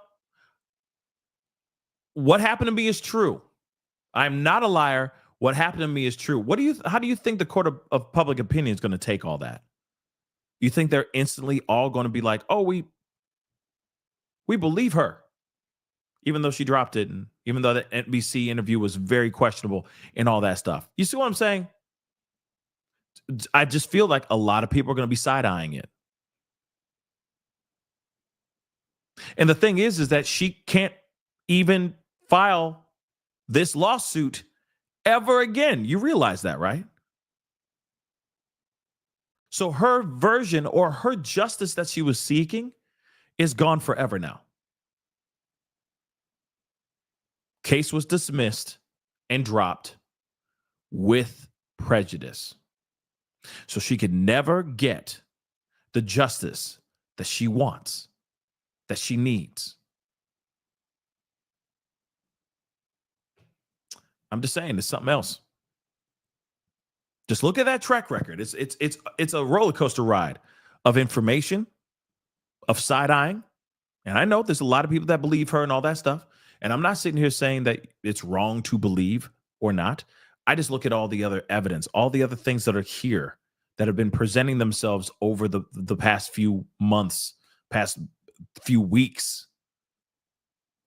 What happened to me is true. I'm not a liar. What happened to me is true. How do you think the court of public opinion is going to take all that? You think they're instantly all going to be like, oh, we believe her, even though she dropped it, and even though the NBC interview was very questionable and all that stuff? You see what I'm saying? I just feel like a lot of people are going to be side-eyeing it. And the thing is that she can't even file this lawsuit ever again. You realize that, right? So her version or her justice that she was seeking is gone forever now. Case was dismissed and dropped with prejudice. So she could never get the justice that she wants, that she needs. I'm just saying, there's something else. Just look at that track record. It's a roller coaster ride of information, of side-eyeing. And I know there's a lot of people that believe her and all that stuff. And I'm not sitting here saying that it's wrong to believe or not. I just look at all the other evidence, all the other things that are here that have been presenting themselves over the past few months, past few weeks.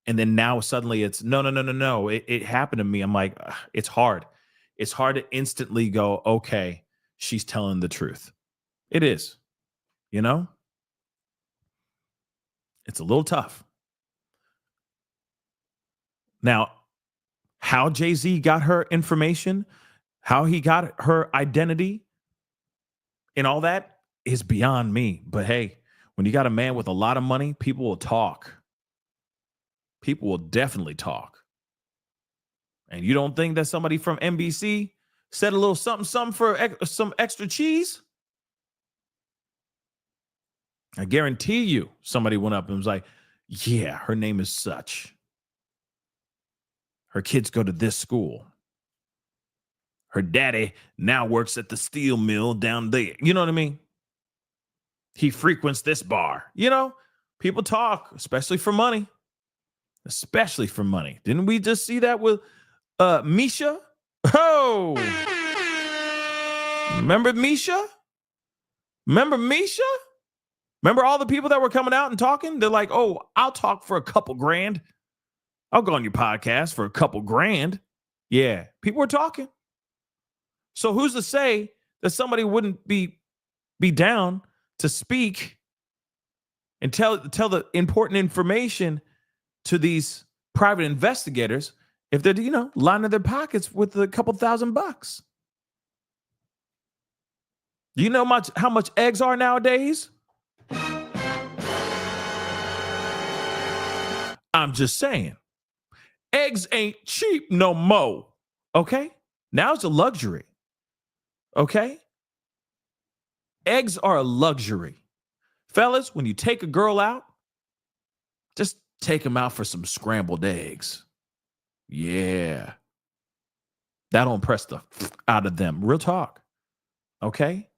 And then now suddenly it's no. It happened to me. I'm like, ugh, it's hard. It's hard to instantly go, okay, she's telling the truth. It is, it's a little tough. Now, how Jay-Z got her information, how he got her identity and all that is beyond me. But hey, when you got a man with a lot of money, people will talk. People will definitely talk. And you don't think that somebody from NBC said a little something for some extra cheese? I guarantee you somebody went up and was like, yeah, her name is such. Her kids go to this school. Her daddy now works at the steel mill down there. You know what I mean? He frequents this bar. People talk, especially for money. Especially for money. Didn't we just see that with Misha? Oh! Remember Misha? Remember all the people that were coming out and talking? They're like, oh, I'll talk for a couple grand. I'll go on your podcast for a couple grand. Yeah, people were talking. So who's to say that somebody wouldn't be down to speak and tell the important information to these private investigators if they're, lining their pockets with a couple $1,000? Do you know how much eggs are nowadays? I'm just saying. Eggs ain't cheap no more. Okay? Now it's a luxury. Okay? Eggs are a luxury. Fellas, when you take a girl out, just take them out for some scrambled eggs. Yeah. That'll impress the out of them. Real talk. Okay?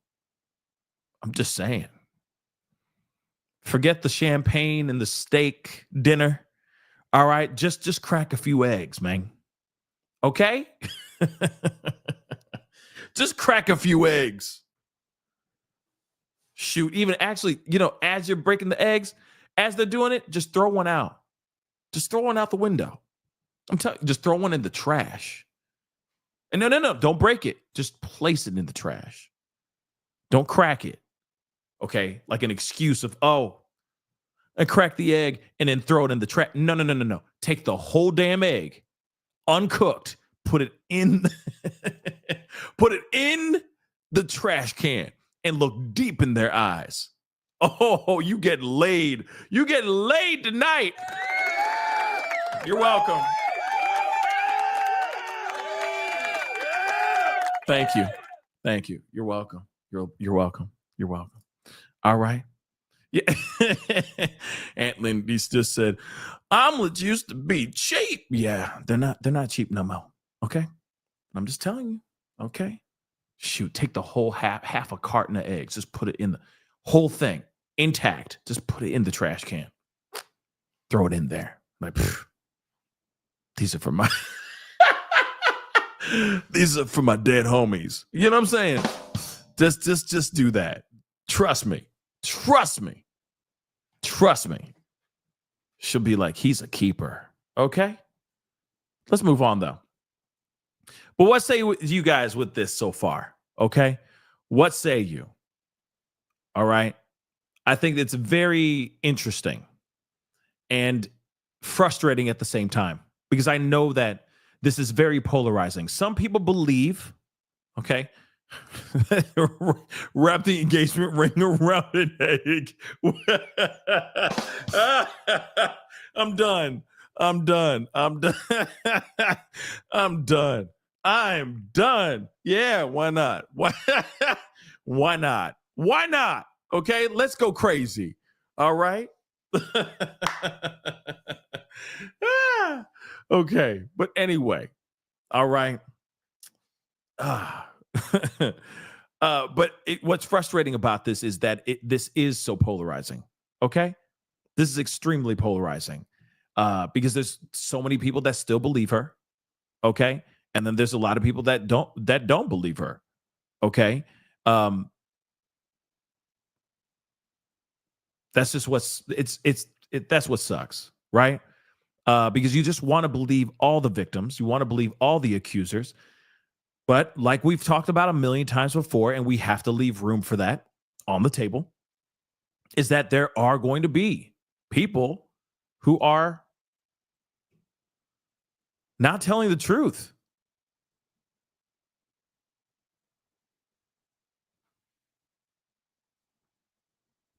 I'm just saying. Forget the champagne and the steak dinner. All right? Just crack a few eggs, man. Okay? Just crack a few eggs. Shoot, even actually, as you're breaking the eggs, as they're doing it, just throw one out. Just throw one out the window. I'm telling you, just throw one in the trash. And no, don't break it. Just place it in the trash. Don't crack it. Okay, like an excuse of, oh, I crack the egg and then throw it in the trash. No. Take the whole damn egg, uncooked, put it in put it in the trash can and look deep in their eyes. Oh, you get laid. You get laid tonight. You're welcome. Thank you. Thank you. You're welcome. You're welcome. You're welcome. All right. Yeah. Aunt Lindy's just said, omelets used to be cheap. Yeah, they're not cheap no more. Okay. I'm just telling you. Okay. Shoot, take the whole half a carton of eggs. Just put it in the whole thing intact. Just put it in the trash can. Throw it in there. Like, these are for my these are for my dead homies. You know what I'm saying? Just do that. Trust me. Trust me. Trust me. She'll be like, he's a keeper. Okay? Let's move on, though. But what say you guys with this so far? Okay? What say you? All right? I think it's very interesting and frustrating at the same time because I know that this is very polarizing. Some people believe, okay, wrap the engagement ring around an egg. I'm done. I'm done. I'm done. I'm done. I'm done. Yeah, why not? Why not? Why not? Okay, let's go crazy. All right. Okay, but anyway, all right. But what's frustrating about this is that this is so polarizing. Okay, this is extremely polarizing because there's so many people that still believe her. Okay, and then there's a lot of people that don't believe her. Okay, that's just that's what sucks, right? Because you just want to believe all the victims, you want to believe all the accusers. But like we've talked about a million times before, and we have to leave room for that on the table, is that there are going to be people who are not telling the truth.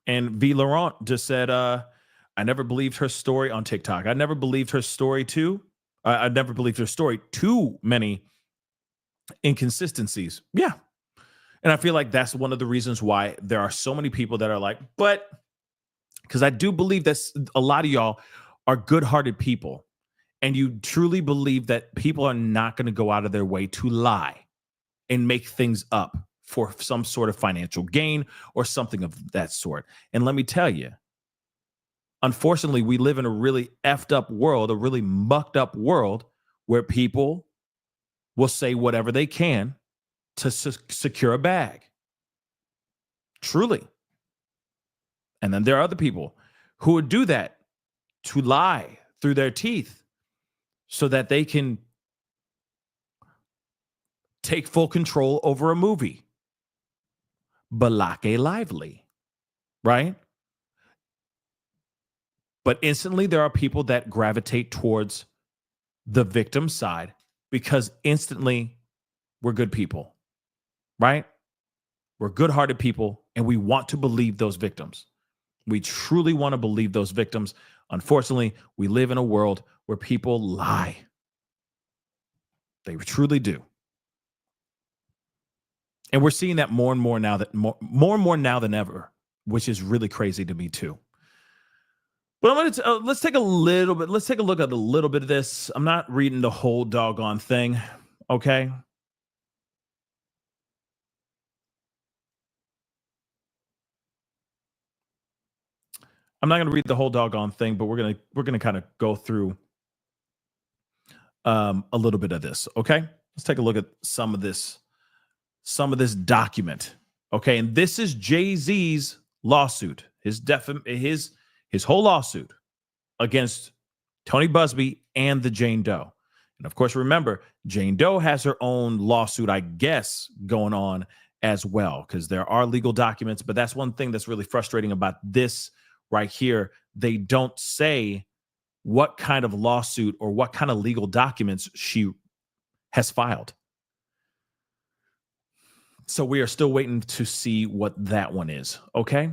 And V. Laurent just said, I never believed her story on TikTok. I never believed her story too. I never believed her story. Too many inconsistencies. Yeah. And I feel like that's one of the reasons why there are so many people that are like, but because I do believe that a lot of y'all are good-hearted people and you truly believe that people are not going to go out of their way to lie and make things up for some sort of financial gain or something of that sort. And let me tell you, unfortunately, we live in a really effed up world, a really mucked up world where people will say whatever they can to secure a bag. Truly. And then there are other people who would do that to lie through their teeth so that they can take full control over a movie. Balake lively, right? But instantly there are people that gravitate towards the victim side because instantly we're good people, right? We're good-hearted people and we want to believe those victims. We truly want to believe those victims. Unfortunately, we live in a world where people lie. They truly do. And we're seeing that more and more now more and more now than ever, which is really crazy to me too. But I'm gonna let's take a look at a little bit of this. I'm not reading the whole doggone thing, okay? I'm not gonna read the whole doggone thing, but we're gonna kind of go through a little bit of this, okay? Let's take a look at some of this document, okay? And this is Jay-Z's lawsuit, his whole lawsuit against Tony Busby and the Jane Doe. And of course, remember, Jane Doe has her own lawsuit, I guess, going on as well, because there are legal documents. But that's one thing that's really frustrating about this right here. They don't say what kind of lawsuit or what kind of legal documents she has filed. So we are still waiting to see what that one is. Okay.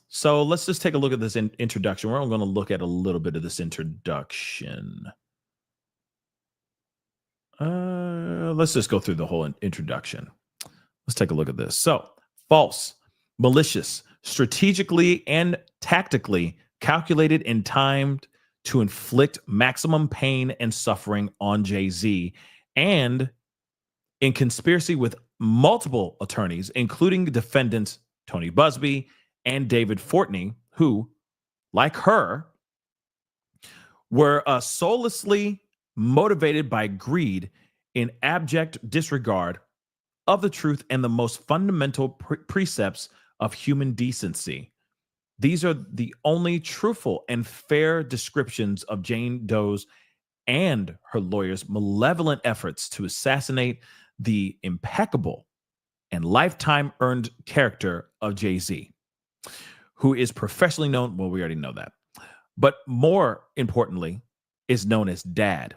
So let's just take a look at this introduction. We're only going to look at a little bit of this introduction. Let's just go through the whole introduction. Let's take a look at this. So, false, malicious, strategically and tactically calculated and timed to inflict maximum pain and suffering on Jay-Z, and in conspiracy with multiple attorneys, including defendants Tony Busby and David Fortney, who, like her, were soullessly motivated by greed in abject disregard of the truth and the most fundamental precepts of human decency. These are the only truthful and fair descriptions of Jane Doe's and her lawyers' malevolent efforts to assassinate the impeccable and lifetime earned character of Jay-Z, who is professionally known, well, we already know that, but more importantly, is known as dad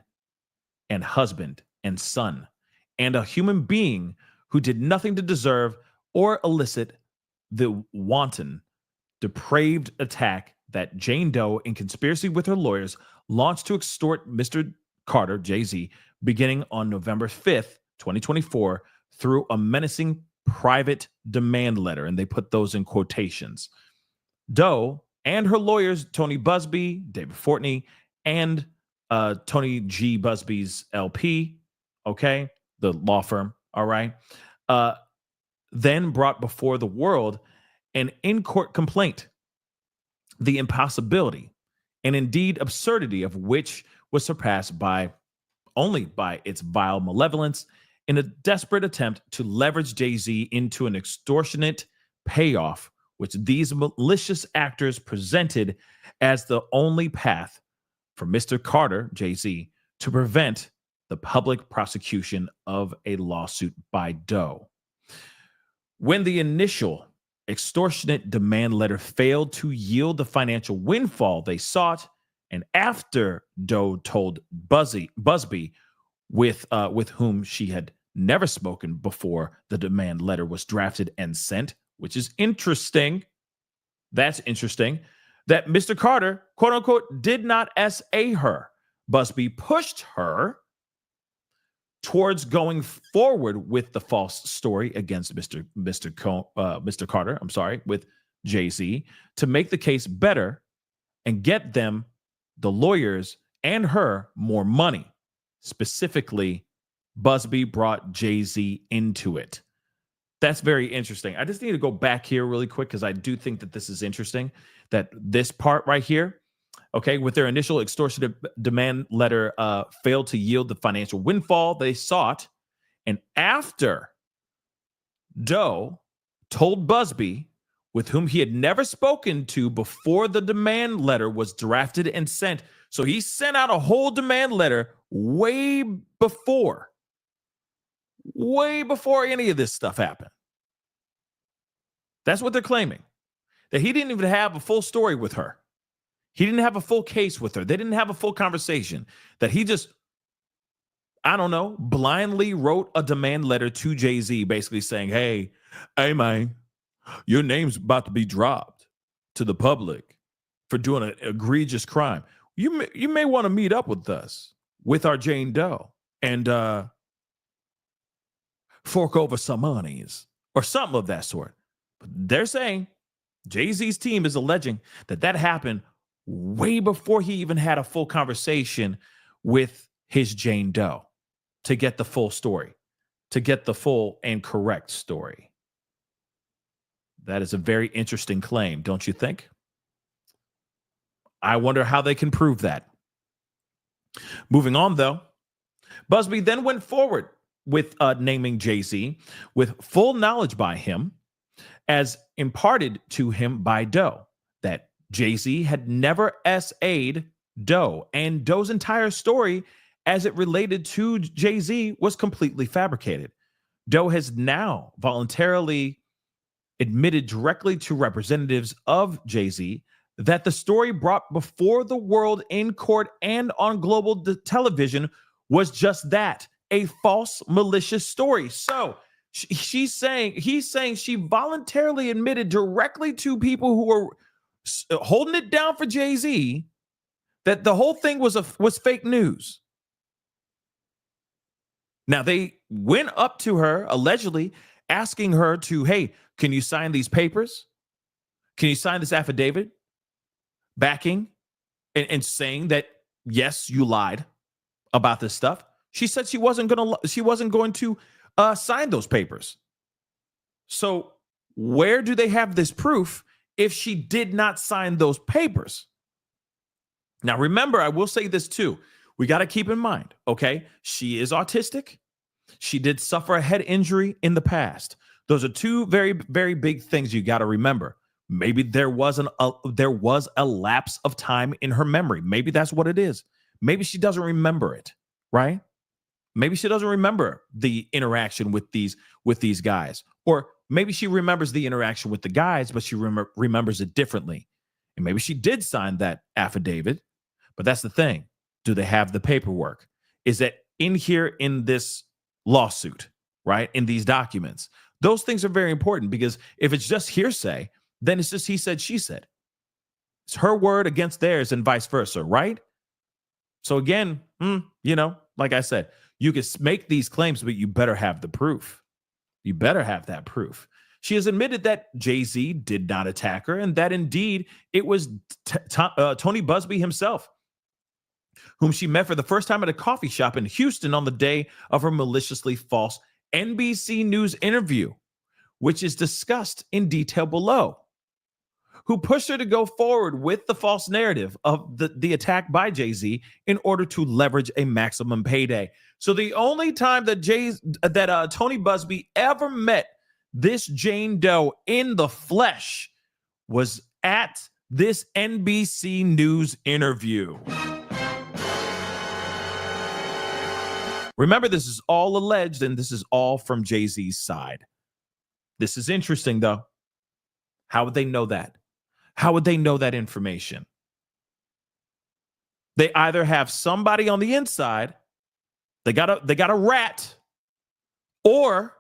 and husband and son, and a human being who did nothing to deserve or elicit the wanton, depraved attack that Jane Doe, in conspiracy with her lawyers, launched to extort Mr. Carter, Jay-Z, beginning on November 5th, 2024, through a menacing private demand letter, and they put those in quotations. Doe and her lawyers, Tony Busby, David Fortney, and Tony G. Busby's LP, okay, the law firm, all right, then brought before the world an in-court complaint, the impossibility and indeed absurdity of which was surpassed only by its vile malevolence in a desperate attempt to leverage Jay-Z into an extortionate payoff, which these malicious actors presented as the only path for Mr. Carter, Jay-Z, to prevent the public prosecution of a lawsuit by Doe. When the initial extortionate demand letter failed to yield the financial windfall they sought, and after Doe told Busby, with whom she had never spoken before the demand letter was drafted and sent, which is interesting. That's interesting. That Mr. Carter, quote unquote, did not SA her. Busby pushed her towards going forward with the false story against Mr. Carter, with Jay-Z, to make the case better and get them, the lawyers, and her more money. Specifically, Busby brought Jay-Z into it. That's very interesting. I just need to go back here really quick because I do think that this is interesting, that this part right here, okay, with their initial extortionate demand letter failed to yield the financial windfall they sought, and after Doe told Busby, with whom he had never spoken to before the demand letter was drafted and sent, so he sent out a whole demand letter way before any of this stuff happened. That's what they're claiming, that he didn't even have a full story with her. He didn't have a full case with her. They didn't have a full conversation, that he just, I don't know, blindly wrote a demand letter to Jay-Z basically saying, hey man, your name's about to be dropped to the public for doing an egregious crime. You may want to meet up with us, with our Jane Doe, and fork over some monies or something of that sort. But they're saying, Jay-Z's team is alleging that happened way before he even had a full conversation with his Jane Doe to get the full story, to get the full and correct story. That is a very interesting claim, don't you think? I wonder how they can prove that. Moving on, though, Busby then went forward with naming Jay-Z with full knowledge by him, as imparted to him by Doe, that Jay-Z had never SA'd Doe, and Doe's entire story as it related to Jay-Z was completely fabricated. Doe has now voluntarily admitted directly to representatives of Jay-Z that the story brought before the world in court and on global television was just that, a false, malicious story. So he's saying she voluntarily admitted directly to people who were holding it down for Jay-Z that the whole thing was fake news. Now, they went up to her, allegedly asking her to, hey, can you sign these papers? Can you sign this affidavit backing and saying that, yes, you lied about this stuff? She said she wasn't going to sign those papers. So where do they have this proof if she did not sign those papers? Now, remember, I will say this too. We got to keep in mind, okay? She is autistic. She did suffer a head injury in the past. Those are two very, very big things you got to remember. Maybe there was a lapse of time in her memory. Maybe that's what it is. Maybe she doesn't remember it, right? Maybe she doesn't remember the interaction with these guys. Or maybe she remembers the interaction with the guys, but she remembers it differently. And maybe she did sign that affidavit. But that's the thing. Do they have the paperwork? Is that in here in this lawsuit, right? In these documents? Those things are very important, because if it's just hearsay, then it's just he said, she said. It's her word against theirs and vice versa, right? So again, like I said, you can make these claims, but you better have the proof. You better have that proof. She has admitted that Jay-Z did not attack her, and that indeed it was Tony Busby himself, whom she met for the first time at a coffee shop in Houston on the day of her maliciously false NBC News interview, which is discussed in detail below, who pushed her to go forward with the false narrative of the attack by Jay-Z in order to leverage a maximum payday. So the only time that Tony Busby ever met this Jane Doe in the flesh was at this NBC News interview. Remember, this is all alleged, and this is all from Jay-Z's side. This is interesting, though. How would they know that? How would they know that information? They either have somebody on the inside, they got a rat, or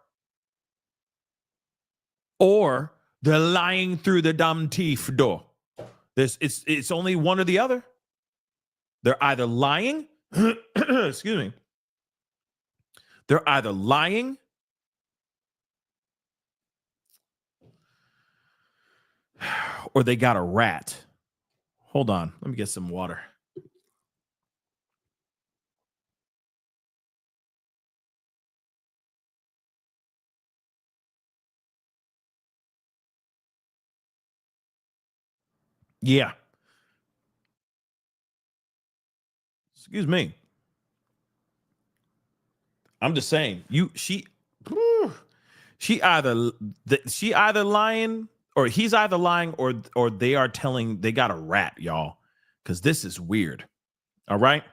they're lying through the damn teeth door. It's only one or the other. They're either lying, excuse me. They're either lying or they got a rat. Hold on. Let me get some water. Yeah. Excuse me. I'm just saying, she either lying, or he's either lying, or they are telling they got a rat, y'all, because this is weird. All right,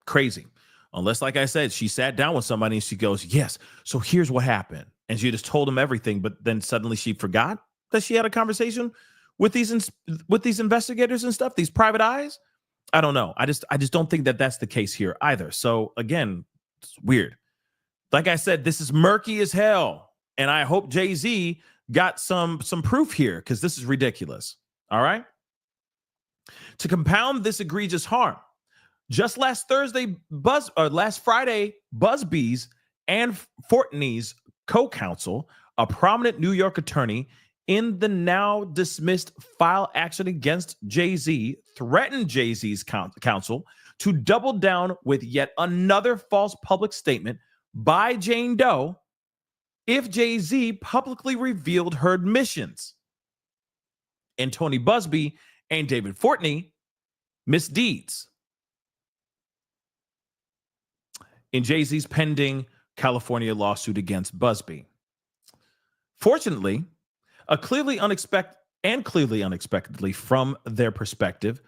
crazy. Unless, like I said, she sat down with somebody and she goes, yes, so here's what happened, and she just told him everything, but then suddenly she forgot that she had a conversation with these investigators and stuff, these private eyes. I don't know. I just don't think that that's the case here either. So again, it's weird. Like I said, this is murky as hell, and I hope Jay-Z got some proof here, because this is ridiculous. All right. To compound this egregious harm, just last Friday, Busby's and Fortney's co-counsel, a prominent New York attorney in the now dismissed file action against Jay-Z, threatened Jay-Z's counsel to double down with yet another false public statement by Jane Doe if Jay-Z publicly revealed her admissions, and Tony Busby and David Fortney misdeeds in Jay-Z's pending California lawsuit against Busby. Fortunately, clearly unexpectedly from their perspective,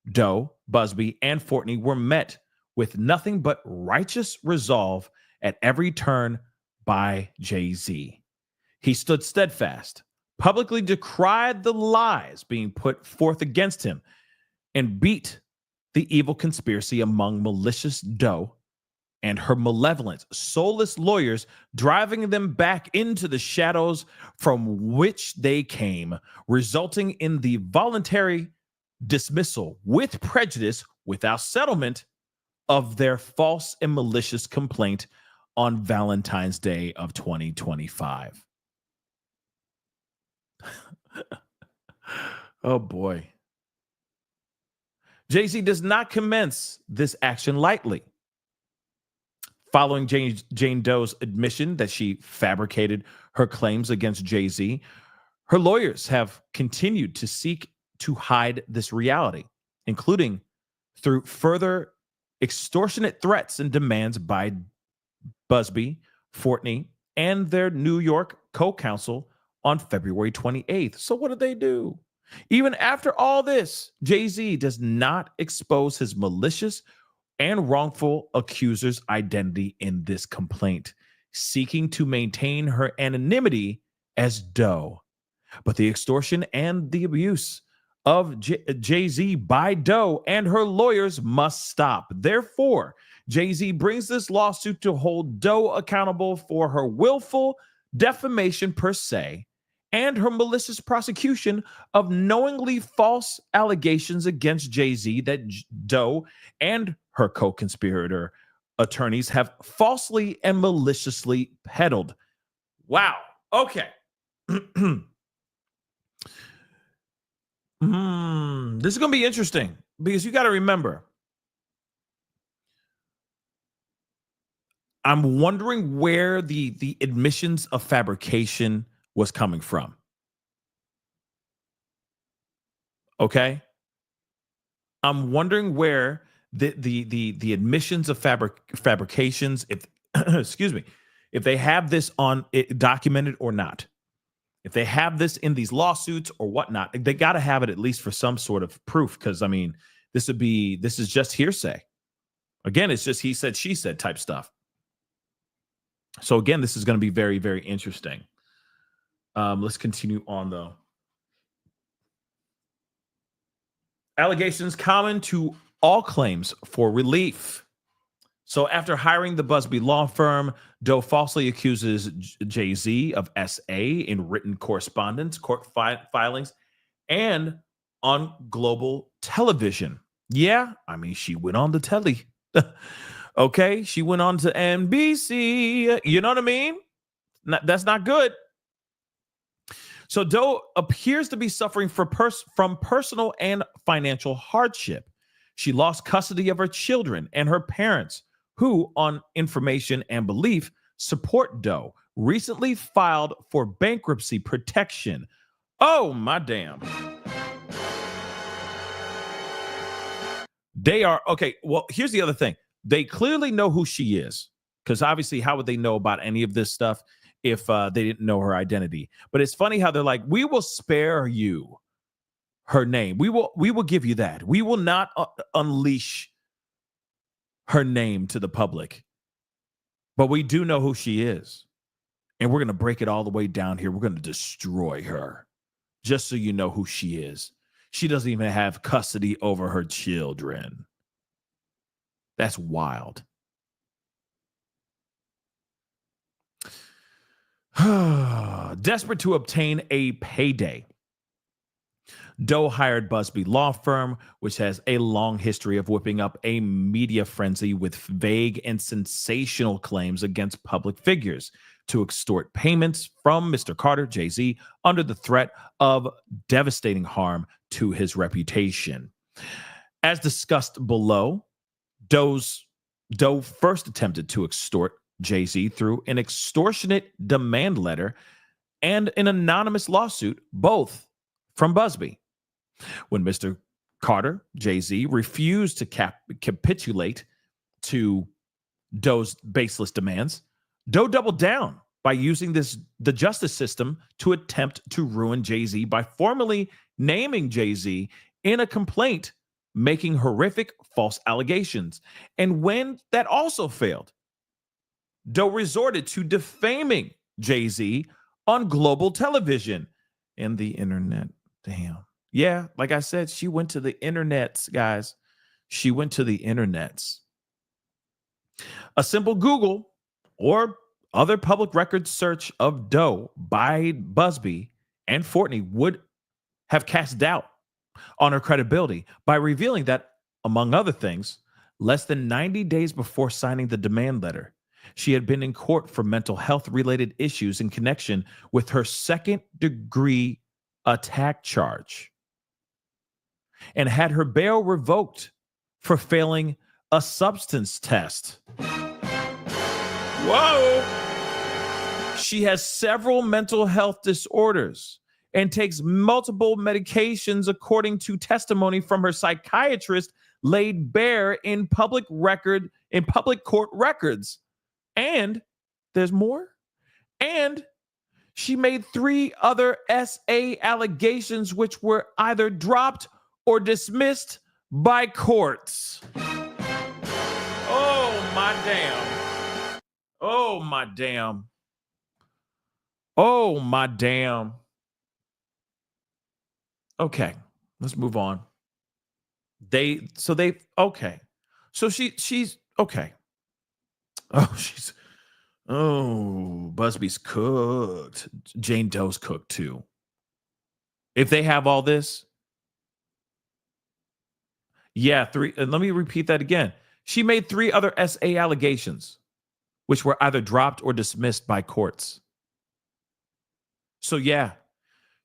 Doe, Busby, and Fortney were met with nothing but righteous resolve at every turn by Jay-Z. He stood steadfast, publicly decried the lies being put forth against him, and beat the evil conspiracy among malicious Doe and her malevolent, soulless lawyers, driving them back into the shadows from which they came, resulting in the voluntary dismissal with prejudice, without settlement, of their false and malicious complaint on Valentine's Day of 2025. Oh boy. Jay-Z does not commence this action lightly. Following Jane Doe's admission that she fabricated her claims against Jay-Z, her lawyers have continued to seek to hide this reality, including through further extortionate threats and demands by Busby, Fortney, and their New York co-counsel on February 28th. So what did they do? Even after all this, Jay-Z does not expose his malicious and wrongful accuser's identity in this complaint, seeking to maintain her anonymity as Doe. But the extortion and the abuse of Jay-Z by Doe and her lawyers must stop. Therefore, Jay-Z brings this lawsuit to hold Doe accountable for her willful defamation per se and her malicious prosecution of knowingly false allegations against Jay-Z that Doe and her co-conspirator attorneys have falsely and maliciously peddled. Wow. Okay. This is going to be interesting because you got to remember, I'm wondering where the admissions of fabrication was coming from. Okay? I'm wondering where the admissions of fabrications, if excuse me, if they have this on it documented or not. If they have this in these lawsuits or whatnot, they got to have it at least for some sort of proof. Because I mean, this is just hearsay. Again, it's just he said, she said type stuff. So again, this is going to be very, very interesting. Let's continue on though. Allegations common to all claims for relief. So after hiring the Busby law firm, Doe falsely accuses Jay-Z of SA in written correspondence, court filings, and on global television. Yeah, I mean, she went on the telly. Okay, she went on to NBC. You know what I mean? That's not good. So Doe appears to be suffering from personal and financial hardship. She lost custody of her children and her parents, who, on information and belief, support Doe, recently filed for bankruptcy protection. Oh, my damn. They are, okay, well, here's the other thing. They clearly know who she is, because obviously, how would they know about any of this stuff if they didn't know her identity? But it's funny how they're like, we will spare you her name. We will give you that. We will not unleash her name to the public, but we do know who she is, and we're going to break it all the way down here. We're going to destroy her, just so you know who she is. She doesn't even have custody over her children. That's wild. Desperate to obtain a payday, Doe hired Busby law firm, which has a long history of whipping up a media frenzy with vague and sensational claims against public figures to extort payments from Mr. Carter, Jay-Z, under the threat of devastating harm to his reputation. As discussed below, Doe first attempted to extort Jay-Z through an extortionate demand letter and an anonymous lawsuit, both from Busby. When Mr. Carter, Jay-Z, refused to capitulate to Doe's baseless demands, Doe doubled down by using the justice system to attempt to ruin Jay-Z by formally naming Jay-Z in a complaint, making horrific false allegations. And when that also failed, Doe resorted to defaming Jay-Z on global television and the internet. Damn. Yeah, like I said, she went to the internets, guys. She went to the internets. A simple Google or other public record search of Doe by Busby and Fortney would have cast doubt on her credibility by revealing that, among other things, less than 90 days before signing the demand letter, she had been in court for mental health related issues in connection with her second-degree attack charge and had her bail revoked for failing a substance test. Whoa! She has several mental health disorders and takes multiple medications according to testimony from her psychiatrist laid bare in public court records. And there's more. And she made 3 other SA allegations which were either dropped or dismissed by courts. Oh my damn. Oh my damn. Oh my damn. Okay, let's move on. Okay. So she's okay. Busby's cooked. Jane Doe's cooked too. If they have all this, yeah, 3. And let me repeat that again. She made 3 other SA allegations, which were either dropped or dismissed by courts. So yeah,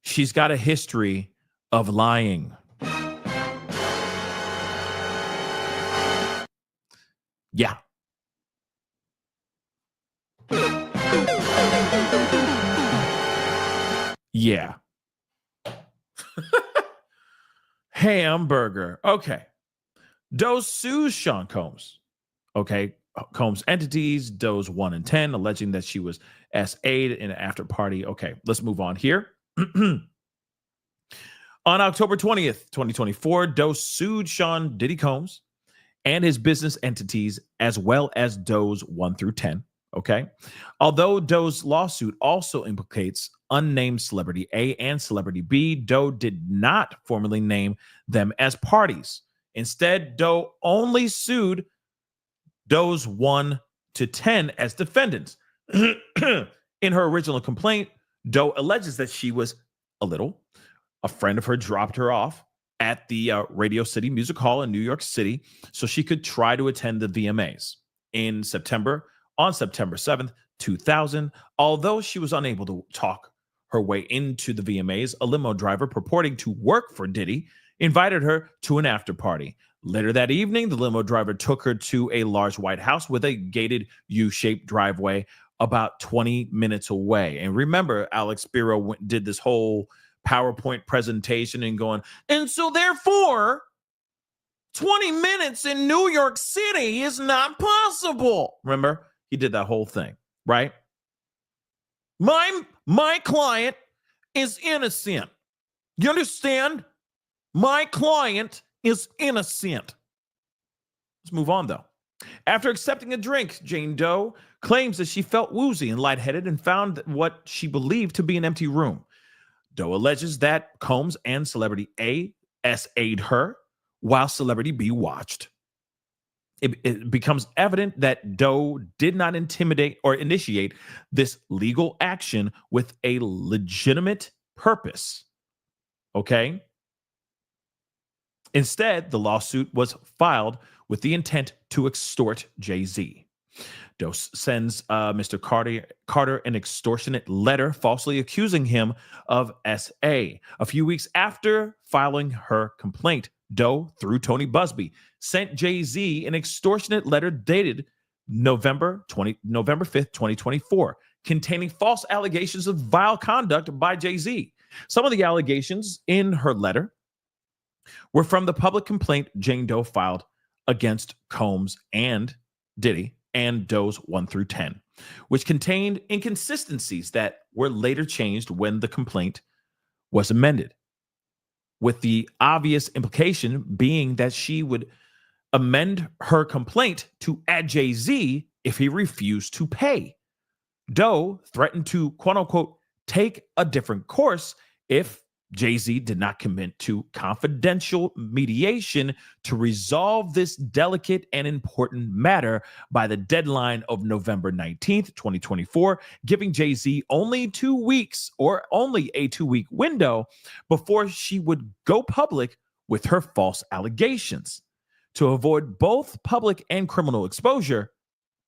she's got a history of lying. Yeah. Yeah. Hamburger. Okay. Doe sues Sean Combs. Okay. Combs entities, Doe's 1 and 10, alleging that she was SA'd in an after party. Okay. Let's move on here. On October 20th, 2024, Doe sued Sean Diddy Combs and his business entities, as well as Doe's 1 through 10. Okay. Although Doe's lawsuit also implicates unnamed celebrity A and celebrity B, Doe did not formally name them as parties. Instead, Doe only sued Doe's 1 to 10 as defendants. In her original complaint, Doe alleges that she was a friend of her dropped her off at the Radio City Music Hall in New York City so she could try to attend the VMAs on September 7th, 2000. Although she was unable to talk her way into the VMAs, a limo driver purporting to work for Diddy invited her to an after party. Later that evening, the limo driver took her to a large white house with a gated U-shaped driveway about 20 minutes away. And remember, Alex Spiro did this whole PowerPoint presentation and going, and so therefore 20 minutes in New York City is not possible. Remember, he did that whole thing, right? My client is innocent. You understand? My client is innocent. Let's move on, though. After accepting a drink, Jane Doe claims that she felt woozy and lightheaded and found what she believed to be an empty room. Doe alleges that Combs and celebrity A SA'd her while celebrity B watched. It becomes evident that Doe did not intimidate or initiate this legal action with a legitimate purpose. Okay? Instead, the lawsuit was filed with the intent to extort Jay-Z. Doe sends Mr. Carter an extortionate letter falsely accusing him of SA. A few weeks after filing her complaint, Doe, through Tony Busby, sent Jay-Z an extortionate letter dated November 5th, 2024, containing false allegations of vile conduct by Jay-Z. Some of the allegations in her letter were from the public complaint Jane Doe filed against Combs and Diddy and Doe's 1 through 10, which contained inconsistencies that were later changed when the complaint was amended, with the obvious implication being that she would amend her complaint to add Jay-Z if he refused to pay. Doe threatened to, quote unquote, take a different course if Jay-Z did not commit to confidential mediation to resolve this delicate and important matter by the deadline of November 19th, 2024, giving Jay-Z only 2 weeks or only a 2-week window before she would go public with her false allegations. To avoid both public and criminal exposure,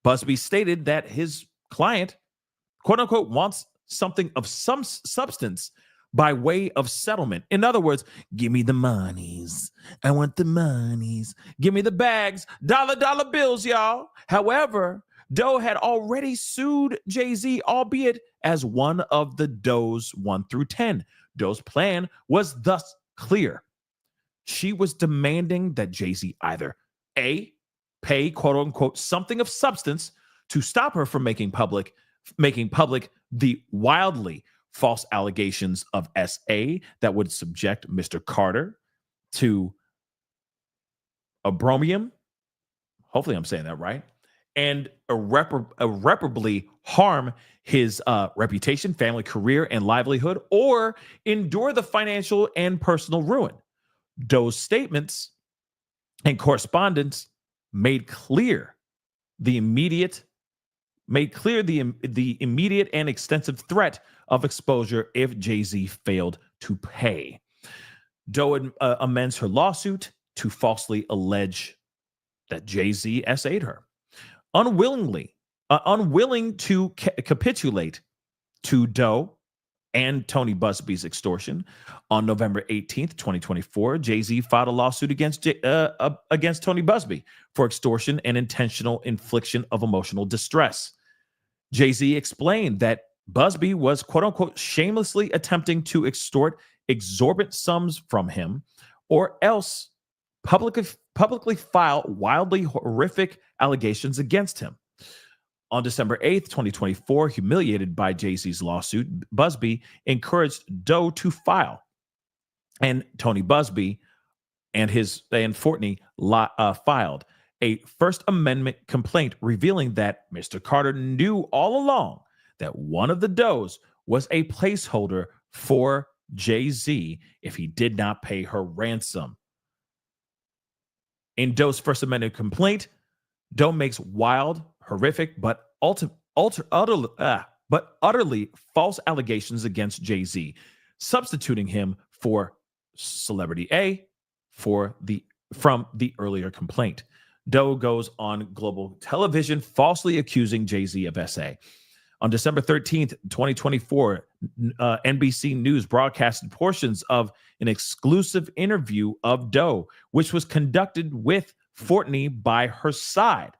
Busby stated that his client, quote unquote, wants something of some substance by way of settlement. In other words, give me the monies. I want the monies. Give me the bags. Dollar bills, y'all. However, Doe had already sued Jay-Z, albeit as one of the Doe's 1 through 10. Doe's plan was thus clear. She was demanding that Jay-Z either A, pay, quote unquote, something of substance to stop her from making public the wildly false allegations of SA that would subject Mr. Carter to abromium. Hopefully I'm saying that right. And irreparably harm his reputation, family, career, and livelihood, or endure the financial and personal ruin. Doe's statements and correspondence made clear the immediate and extensive threat of exposure if Jay-Z failed to pay. Doe amends her lawsuit to falsely allege that Jay-Z SA'd her. Unwilling to capitulate to Doe and Tony Busby's extortion, on November 18th, 2024, Jay-Z filed a lawsuit against Tony Busby for extortion and intentional infliction of emotional distress. Jay-Z explained that Busby was, quote unquote, shamelessly attempting to extort exorbitant sums from him, or else publicly file wildly horrific allegations against him. On December 8th, 2024, humiliated by Jay-Z's lawsuit, Busby encouraged Doe to file, and Tony Busby and Fortney filed a First Amendment complaint revealing that Mr. Carter knew all along that one of the Does was a placeholder for Jay-Z if he did not pay her ransom. In Doe's First Amendment complaint, Doe makes wild, horrific, but utterly false allegations against Jay-Z, substituting him for Celebrity A from the earlier complaint. Doe goes on global television falsely accusing Jay-Z of SA. On December 13th, 2024, NBC News broadcasted portions of an exclusive interview of Doe, which was conducted with Fortney by her side.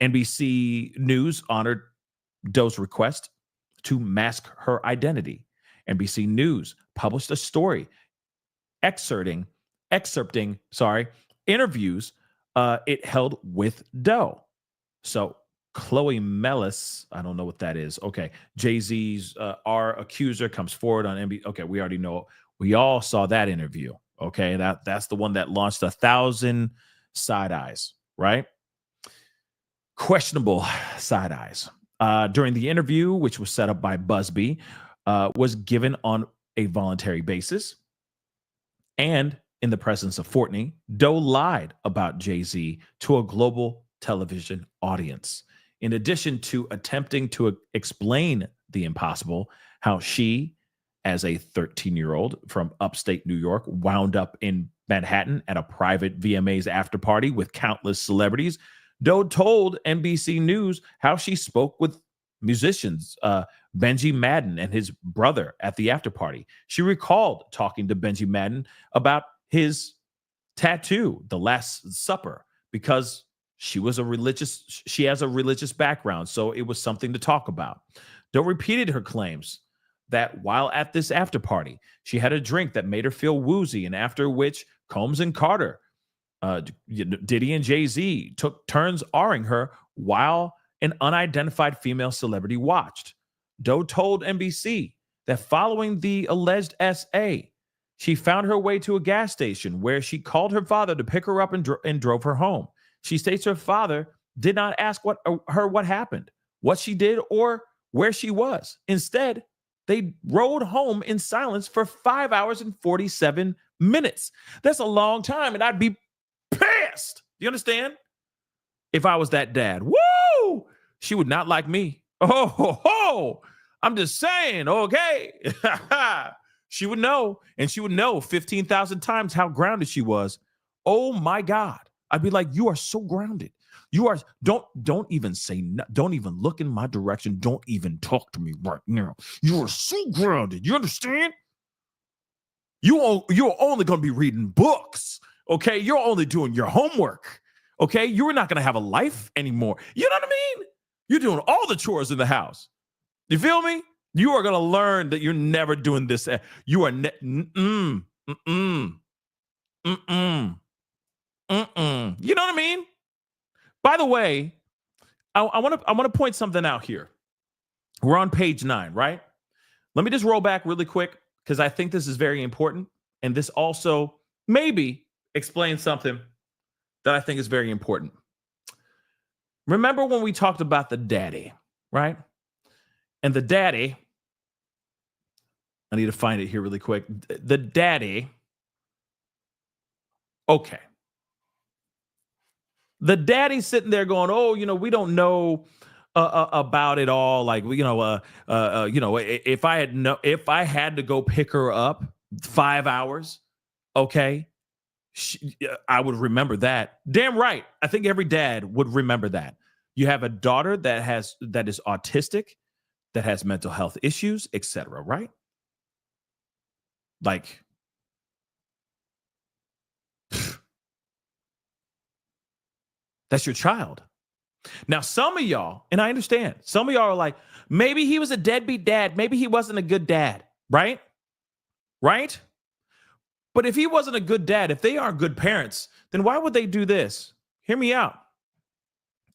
NBC News honored Doe's request to mask her identity. NBC News published a story excerpting interviews it held with Doe. So Chloe Mellis, I don't know what that is. Okay, Jay-Z's our accuser comes forward on NBC. Okay, we already know. We all saw that interview. Okay, that's the one that launched 1,000 side eyes, right? Questionable side eyes. During the interview, which was set up by Busby, was given on a voluntary basis, and in the presence of Fortney, Doe lied about Jay-Z to a global television audience. In addition to attempting to explain the impossible, how she, as a 13-year-old from upstate New York, wound up in Manhattan at a private VMAs after party with countless celebrities, Doe told NBC News how she spoke with musicians, Benji Madden and his brother at the after party. She recalled talking to Benji Madden about his tattoo, The Last Supper, because she has a religious background, so it was something to talk about. Doe repeated her claims that while at this after party, she had a drink that made her feel woozy, and after which Combs and Carter, Diddy and Jay-Z took turns R-ing her while an unidentified female celebrity watched. Doe told NBC that following the alleged SA, she found her way to a gas station where she called her father to pick her up and drove her home. She states her father did not ask what happened, what she did, or where she was. Instead, they rode home in silence for 5 hours and 47 minutes. That's a long time, and I'd be pissed. You understand? If I was that dad, woo, she would not like me. Oh, ho, ho. I'm just saying, okay. She would know, and she would know 15,000 times how grounded she was. Oh my God. I'd be like, you are so grounded. You are, don't even say, no, don't even look in my direction. Don't even talk to me right now. You are so grounded. You understand? You're only going to be reading books. Okay. You're only doing your homework. Okay. You're not going to have a life anymore. You know what I mean? You're doing all the chores in the house. You feel me? You are going to learn that you're never doing this. You are, you know what I mean? By the way, I want to point something out here. We're on page 9, right? Let me just roll back really quick because I think this is very important. And this also maybe explains something that I think is very important. Remember when we talked about the daddy, right? And the daddy, I need to find it here really quick. The daddy, okay. The daddy's sitting there going, oh, we don't know about it all. Like, if I had to go pick her up 5 hours, okay, I would remember that. Damn right. I think every dad would remember that. You have a daughter that is autistic, that has mental health issues, etc. Right? Like, that's your child. Now, some of y'all, and I understand, some of y'all are like, maybe he was a deadbeat dad. Maybe he wasn't a good dad, right? Right? But if he wasn't a good dad, if they aren't good parents, then why would they do this? Hear me out.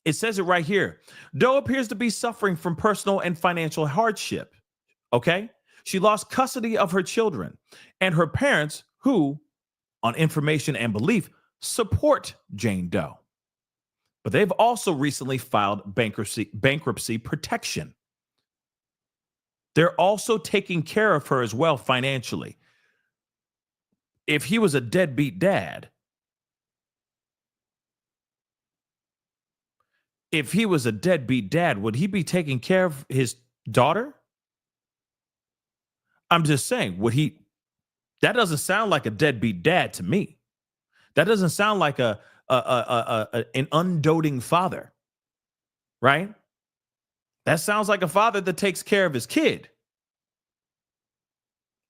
It says it right here. Doe appears to be suffering from personal and financial hardship. Okay? She lost custody of her children and her parents who, on information and belief, support Jane Doe. But they've also recently filed bankruptcy protection. They're also taking care of her as well financially. If he was a deadbeat dad, would he be taking care of his daughter? I'm just saying, would he? That doesn't sound like a deadbeat dad to me. That doesn't sound like an undoting father, right? That sounds like a father that takes care of his kid,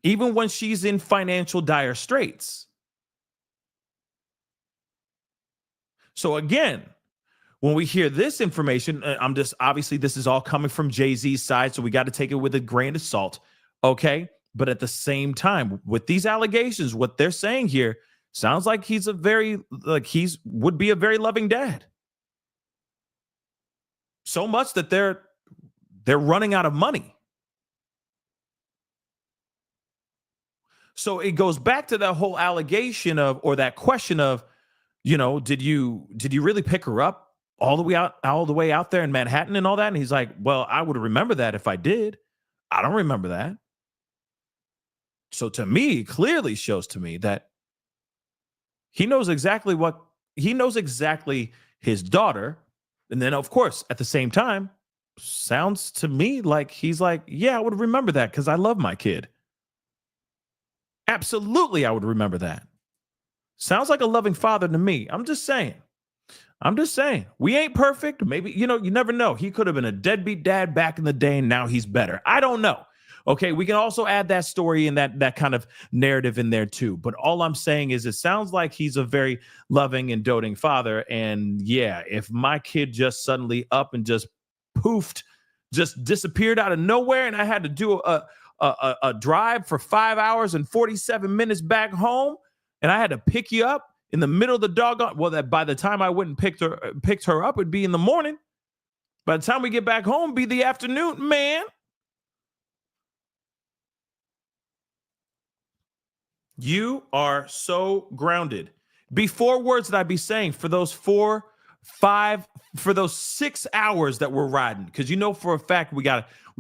even when she's in financial dire straits. So again, when we hear this information, obviously this is all coming from Jay-Z's side, so we got to take it with a grain of salt, okay? But at the same time, with these allegations, what they're saying here sounds like would be a very loving dad. So much that they're running out of money. So it goes back to that whole allegation or that question of, did you really pick her up all the way out there in Manhattan and all that? And he's like, well, I would remember that if I did. I don't remember that. So to me, it clearly shows to me that he knows exactly his daughter. And then, of course, at the same time, sounds to me like he's like, yeah, I would remember that because I love my kid. Absolutely, I would remember that. Sounds like a loving father to me. I'm just saying. We ain't perfect. Maybe, you never know. He could have been a deadbeat dad back in the day, and now he's better. I don't know. Okay, we can also add that story and that kind of narrative in there too. But all I'm saying is it sounds like he's a very loving and doting father. And yeah, if my kid just suddenly up and just poofed, just disappeared out of nowhere, and I had to do a drive for 5 hours and 47 minutes back home, and I had to pick you up in the middle of the doggone, well, that by the time I went and picked her up, it'd be in the morning. By the time we get back home, be the afternoon, man. You are so grounded. Be 4 words that I'd be saying for those 4, 5, for those 6 hours that we're riding, because you know for a fact we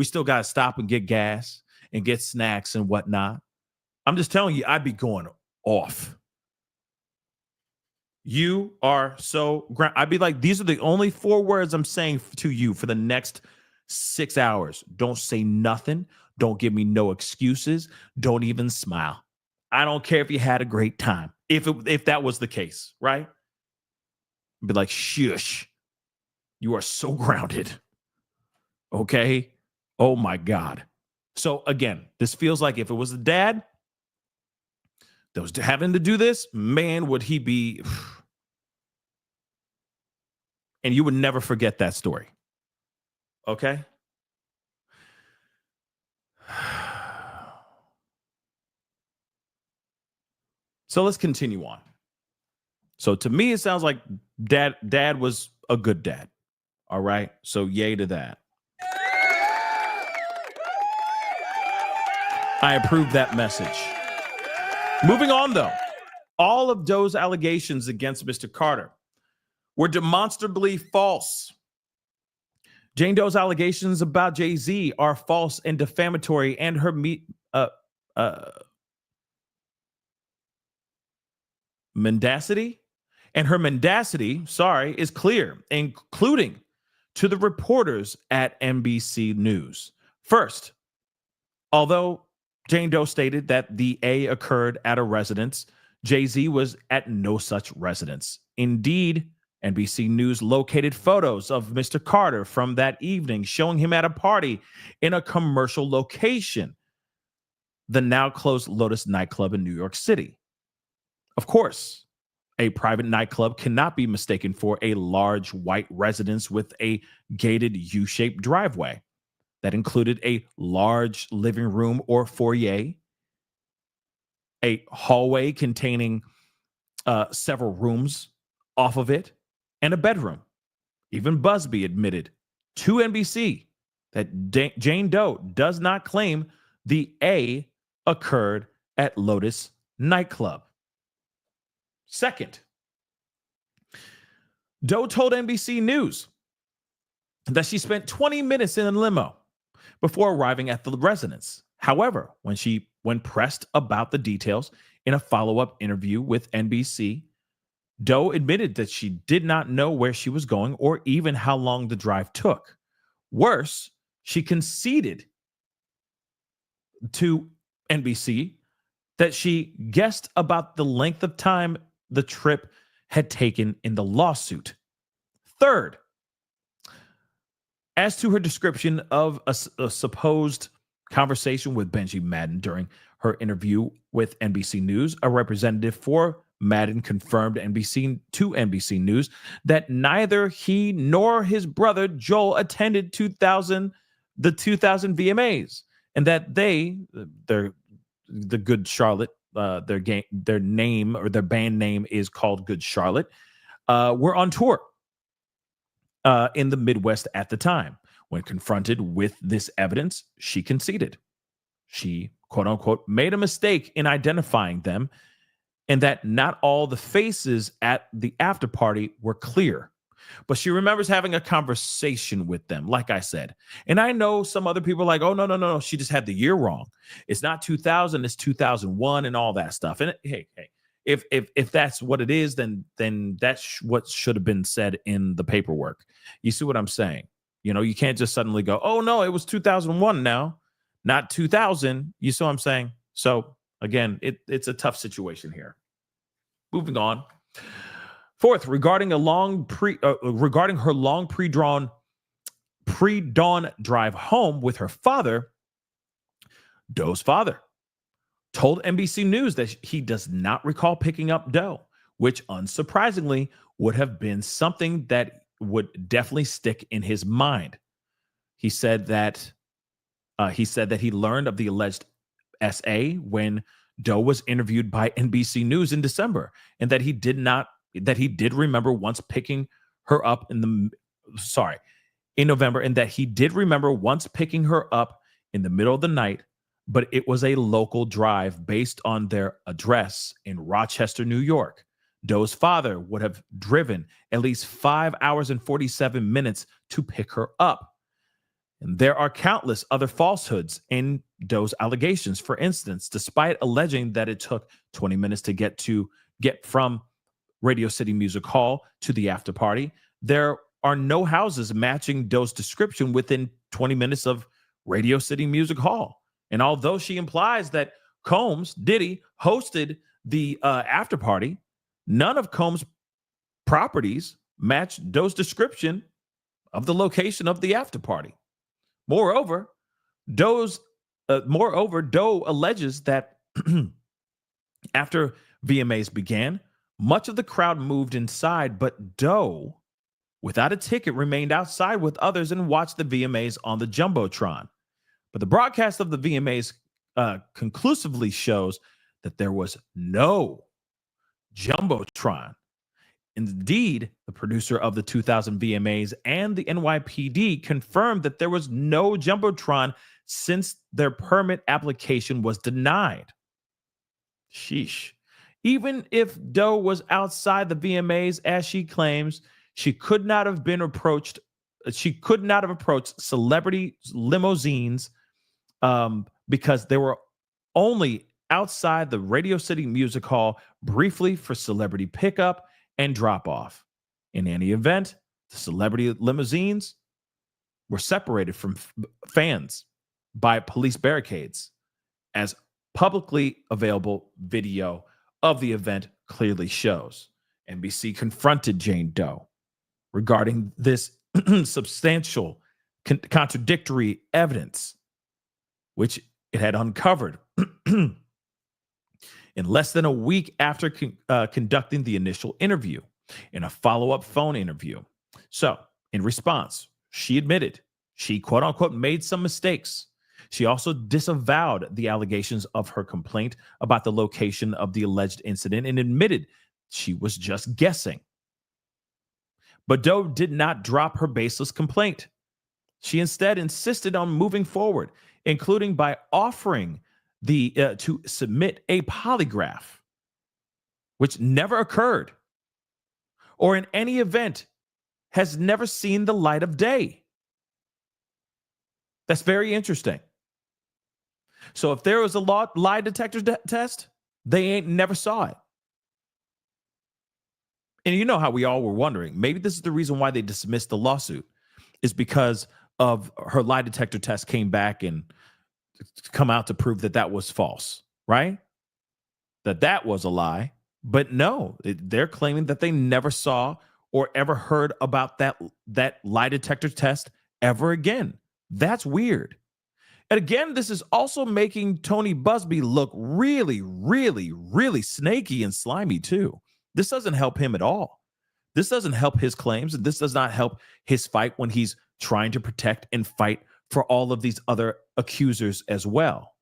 still gotta stop and get gas and get snacks and whatnot. I'm just telling you, I'd be going off. You are so I'd be like, these are the only 4 words I'm saying to you for the next 6 hours. Don't say nothing. Don't give me no excuses. Don't even smile. I don't care if you had a great time. If that was the case, right? Be like, shush. You are so grounded. Okay? Oh my God. So again, this feels like if it was the dad that was having to do this, man, would he be... And you would never forget that story. Okay? So let's continue on. So to me, it sounds like dad was a good dad. All right? So yay to that. I approve that message. Moving on, though. All of Doe's allegations against Mr. Carter were demonstrably false. Jane Doe's allegations about Jay-Z are false and defamatory, and her mendacity is clear, including to the reporters at NBC News. First, although Jane Doe stated that the A occurred at a residence, Jay-Z was at no such residence. Indeed, NBC News located photos of Mr. Carter from that evening, showing him at a party in a commercial location, the now closed Lotus nightclub in New York City. Of course, a private nightclub cannot be mistaken for a large white residence with a gated U-shaped driveway that included a large living room or foyer, a hallway containing several rooms off of it, and a bedroom. Even Busby admitted to NBC that Jane Doe does not claim the A occurred at Lotus nightclub. Second, Doe told NBC News that she spent 20 minutes in a limo before arriving at the residence. However, when pressed about the details in a follow-up interview with NBC, Doe admitted that she did not know where she was going or even how long the drive took. Worse, she conceded to NBC that she guessed about the length of time the trip had taken in the lawsuit. Third, as to her description of a supposed conversation with Benji Madden during her interview with NBC News, a representative for Madden confirmed to NBC News that neither he nor his brother Joel attended the 2000 VMAs, and that the Good Charlotte, their name or their band name is called Good Charlotte, were on tour in the Midwest at the time. When confronted with this evidence, she conceded. She, quote unquote, made a mistake in identifying them, and that not all the faces at the after party were clear. But she remembers having a conversation with them, like I said. And I know some other people are like, oh, no, she just had the year wrong. It's not 2000, it's 2001 and all that stuff. And hey, if that's what it is, then that's what should have been said in the paperwork. You see what I'm saying? You know, you can't just suddenly go, oh, no, it was 2001 now, not 2000. You see what I'm saying? So again, it's a tough situation here. Moving on. Fourth, regarding her long pre-dawn drive home with her father, Doe's father told NBC News that he does not recall picking up Doe, which unsurprisingly would have been something that would definitely stick in his mind. He said that he learned of the alleged SA when Doe was interviewed by NBC News in December, and that he did remember once picking her up in November, and that he did remember once picking her up in the middle of the night, but it was a local drive based on their address in Rochester, New York. Doe's father would have driven at least 5 hours and 47 minutes to pick her up. And there are countless other falsehoods in Doe's allegations. For instance, despite alleging that it took 20 minutes to get from Radio City Music Hall to the after party, there are no houses matching Doe's description within 20 minutes of Radio City Music Hall. And although she implies that Combs, Diddy, hosted the after party, none of Combs' properties match Doe's description of the location of the after party. Moreover, Doe alleges that after VMAs began, much of the crowd moved inside, but Doe, without a ticket, remained outside with others and watched the VMAs on the Jumbotron. But the broadcast of the VMAs conclusively shows that there was no Jumbotron. Indeed, the producer of the 2000 VMAs and the NYPD confirmed that there was no Jumbotron since their permit application was denied. Sheesh. Even if Doe was outside the VMAs, as she claims, she could not have approached celebrity limousines because they were only outside the Radio City Music Hall briefly for celebrity pickup and drop off. In any event, the celebrity limousines were separated from fans by police barricades, as publicly available video of the event clearly shows. NBC confronted Jane Doe regarding this substantial contradictory evidence, which it had uncovered in less than a week after conducting the initial interview in a follow-up phone interview. So, in response, she admitted she, quote unquote, made some mistakes. She also disavowed the allegations of her complaint about the location of the alleged incident and admitted she was just guessing. But Doe did not drop her baseless complaint. She instead insisted on moving forward, including by offering to submit a polygraph, which never occurred, or in any event has never seen the light of day. That's very interesting. So if there was a lie detector test, they never saw it. And you know how we all were wondering, maybe this is the reason why they dismissed the lawsuit, is because of her lie detector test came back and come out to prove that that was false, right? That was a lie. But no, they're claiming that they never saw or ever heard about that lie detector test ever again. That's weird. And again, this is also making Tony Busby look really, really, really snaky and slimy too. This doesn't help him at all. This doesn't help his claims, and this does not help his fight when he's trying to protect and fight for all of these other accusers as well.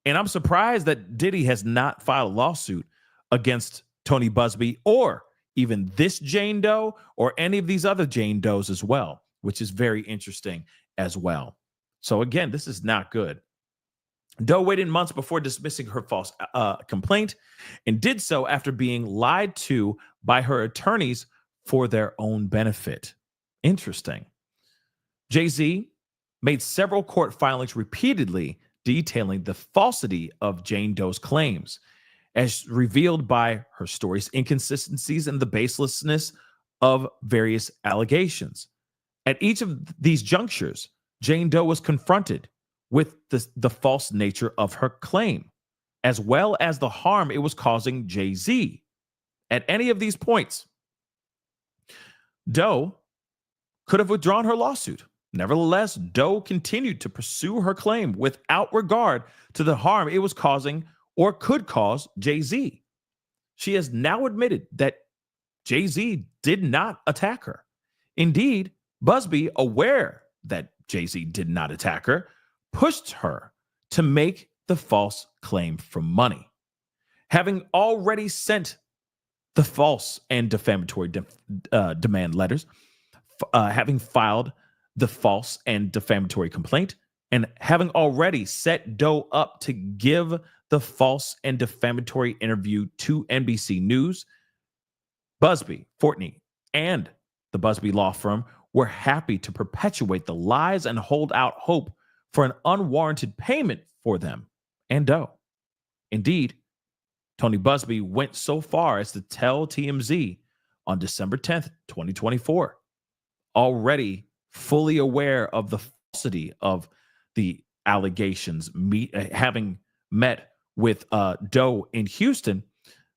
And I'm surprised that Diddy has not filed a lawsuit against Tony Busby or even this Jane Doe or any of these other Jane Does as well, which is very interesting as well. So again, this is not good. Doe waited months before dismissing her false complaint and did so after being lied to by her attorneys for their own benefit. Interesting. Jay-Z made several court filings repeatedly detailing the falsity of Jane Doe's claims, as revealed by her story's inconsistencies and the baselessness of various allegations. At each of these junctures, Jane Doe was confronted with the false nature of her claim, as well as the harm it was causing Jay-Z. At any of these points, Doe could have withdrawn her lawsuit. Nevertheless, Doe continued to pursue her claim without regard to the harm it was causing or could cause Jay-Z. She has now admitted that Jay-Z did not attack her. Indeed, Busby, aware that Jay-Z did not attack her, pushed her to make the false claim for money. Having already sent the false and defamatory demand letters, having filed the false and defamatory complaint, and having already set Doe up to give the false and defamatory interview to NBC News, Busby, Fortney, and the Busby law firm were happy to perpetuate the lies and hold out hope for an unwarranted payment for them and Doe. Indeed, Tony Busby went so far as to tell TMZ on December 10th, 2024, already fully aware of the falsity of the allegations, having met with Doe in Houston,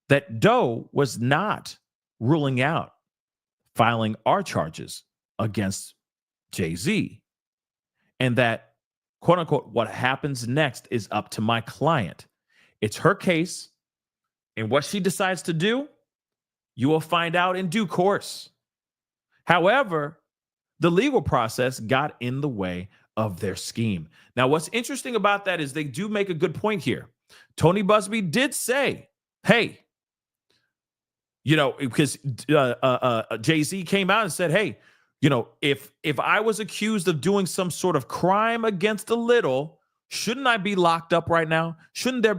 that Doe was not ruling out filing our charges against Jay-Z, and that, quote unquote, what happens next is up to my client. It's her case, and what she decides to do, you will find out in due course. However, the legal process got in the way of their scheme. Now, what's interesting about that is they do make a good point here. Tony Busby did say, hey, you know, because Jay-Z came out and said, hey, you know, if I was accused of doing some sort of crime against a little, shouldn't I be locked up right now? Shouldn't there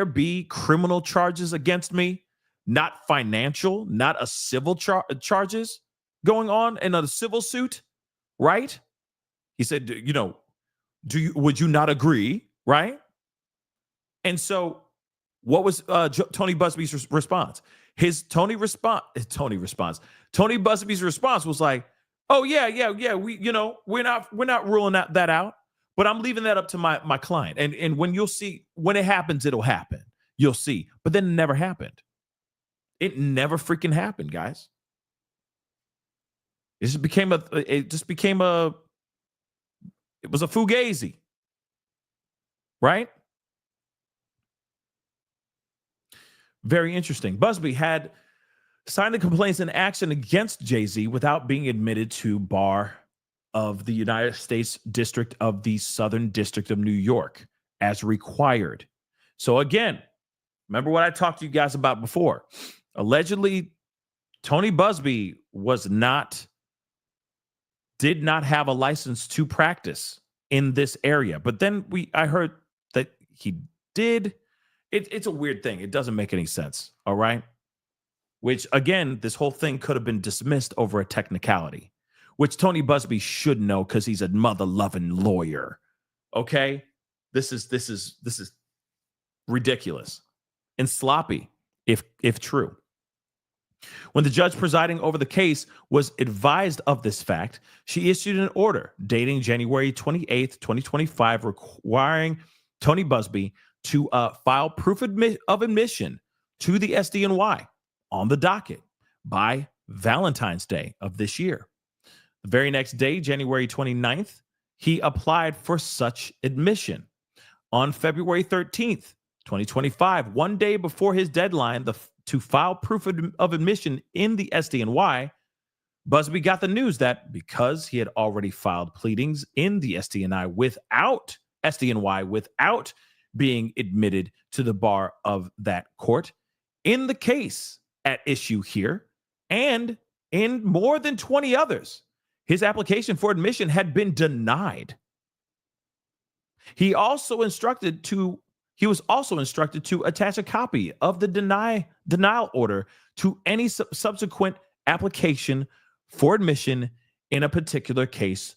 be criminal charges against me? Not financial, not a civil charges going on in a civil suit, right? He said, you know, would you not agree, right? And so what was Tony Busby's response? Tony Busby's response was like, oh yeah, we're not ruling that out, but I'm leaving that up to my client. And when you'll see, when it happens, it'll happen. You'll see. But then it never happened. It never freaking happened, guys. It was a fugazi, right? Very interesting. Busby had signed the complaints in action against Jay-Z without being admitted to bar of the United States District of the Southern District of New York as required. So again, remember what I talked to you guys about before. Allegedly, Tony Busby did not have a license to practice in this area. But then I heard that he did. It's a weird thing. It doesn't make any sense. All right. Which, again, this whole thing could have been dismissed over a technicality, which Tony Busby should know because he's a mother-loving lawyer. Okay. This is ridiculous and sloppy, if true. When the judge presiding over the case was advised of this fact, she issued an order dating January 28th, 2025, requiring Tony Busby to file proof of admission to the SDNY on the docket by Valentine's Day of this year. The very next day, January 29th, he applied for such admission. On February 13th, 2025, one day before his deadline to file proof of admission in the SDNY, Busby got the news that because he had already filed pleadings in the SDNY without being admitted to the bar of that court, in the case at issue here and in more than 20 others, his application for admission had been denied. He was also instructed to attach a copy of the denial order to any subsequent application for admission in a particular case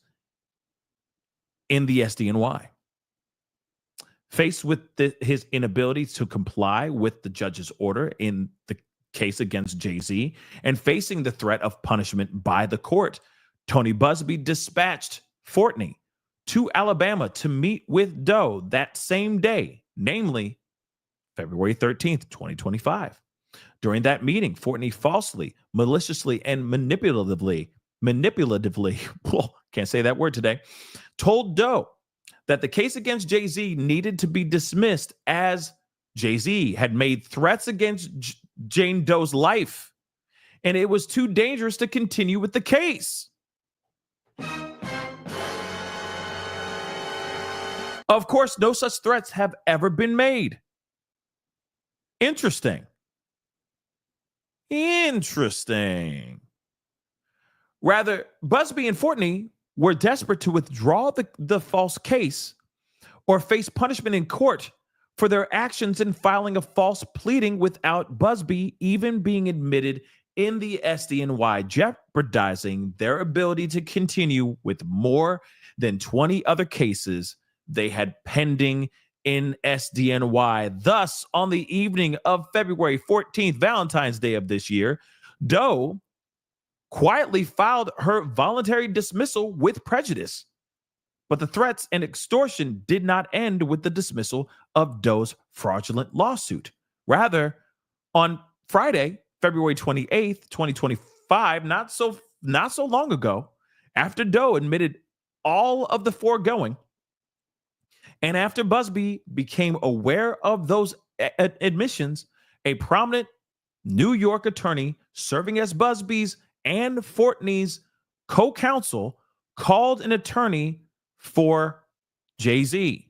in the SDNY. Faced with his inability to comply with the judge's order in the case against Jay-Z and facing the threat of punishment by the court, Tony Busby dispatched Fortney to Alabama to meet with Doe that same day, namely February 13th, 2025. During that meeting, Fortney falsely, maliciously, and manipulatively, can't say that word today, told Doe that the case against Jay-Z needed to be dismissed as Jay-Z had made threats against Jane Doe's life, and it was too dangerous to continue with the case. Of course, no such threats have ever been made. Interesting. Rather, Busby and Fortney were desperate to withdraw the false case or face punishment in court for their actions in filing a false pleading without Busby even being admitted in the SDNY, jeopardizing their ability to continue with more than 20 other cases they had pending in SDNY. Thus, on the evening of February 14th, Valentine's Day of this year, DOE quietly filed her voluntary dismissal with prejudice. But the threats and extortion did not end with the dismissal of DOE's fraudulent lawsuit. Rather, on Friday, February 28th, 2025, not so long ago, after DOE admitted all of the foregoing, and after Busby became aware of those admissions, a prominent New York attorney serving as Busby's and Fortney's co-counsel called an attorney for Jay-Z.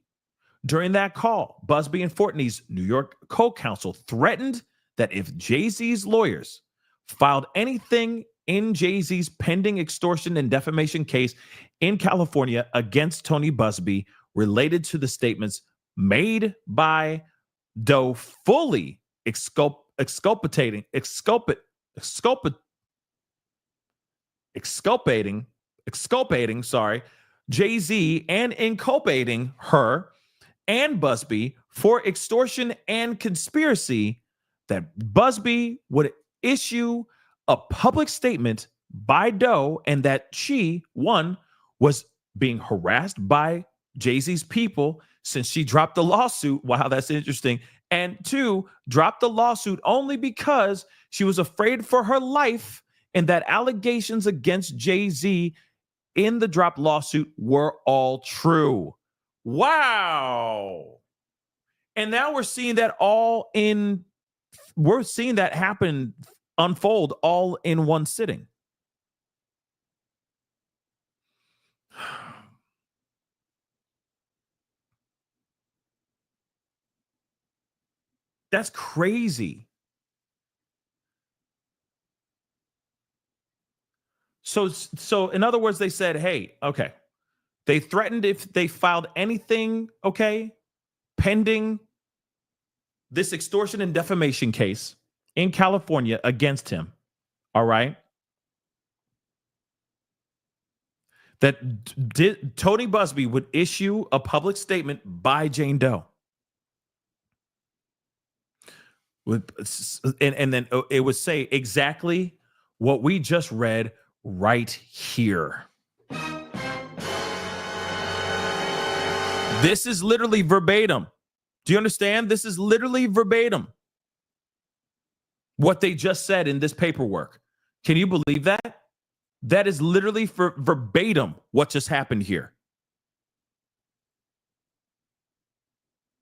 During that call, Busby and Fortney's New York co-counsel threatened that if Jay-Z's lawyers filed anything in Jay-Z's pending extortion and defamation case in California against Tony Busby related to the statements made by DOE fully exculpating Jay-Z and inculpating her and Busby for extortion and conspiracy, that Busby would issue a public statement by DOE and that she, one, was being harassed by Jay-Z's people since she dropped the lawsuit. Wow, that's interesting. And two, dropped the lawsuit only because she was afraid for her life and that allegations against Jay-Z in the dropped lawsuit were all true. Wow. And now we're seeing that happen, unfold all in one sitting. That's crazy. So in other words, they said, hey, okay. They threatened if they filed anything, okay, pending this extortion and defamation case in California against him, all right, that Tony Busby would issue a public statement by Jane Doe. And then it would say exactly what we just read right here. This is literally verbatim. Do you understand? This is literally verbatim what they just said in this paperwork. Can you believe that? That is literally verbatim what just happened here.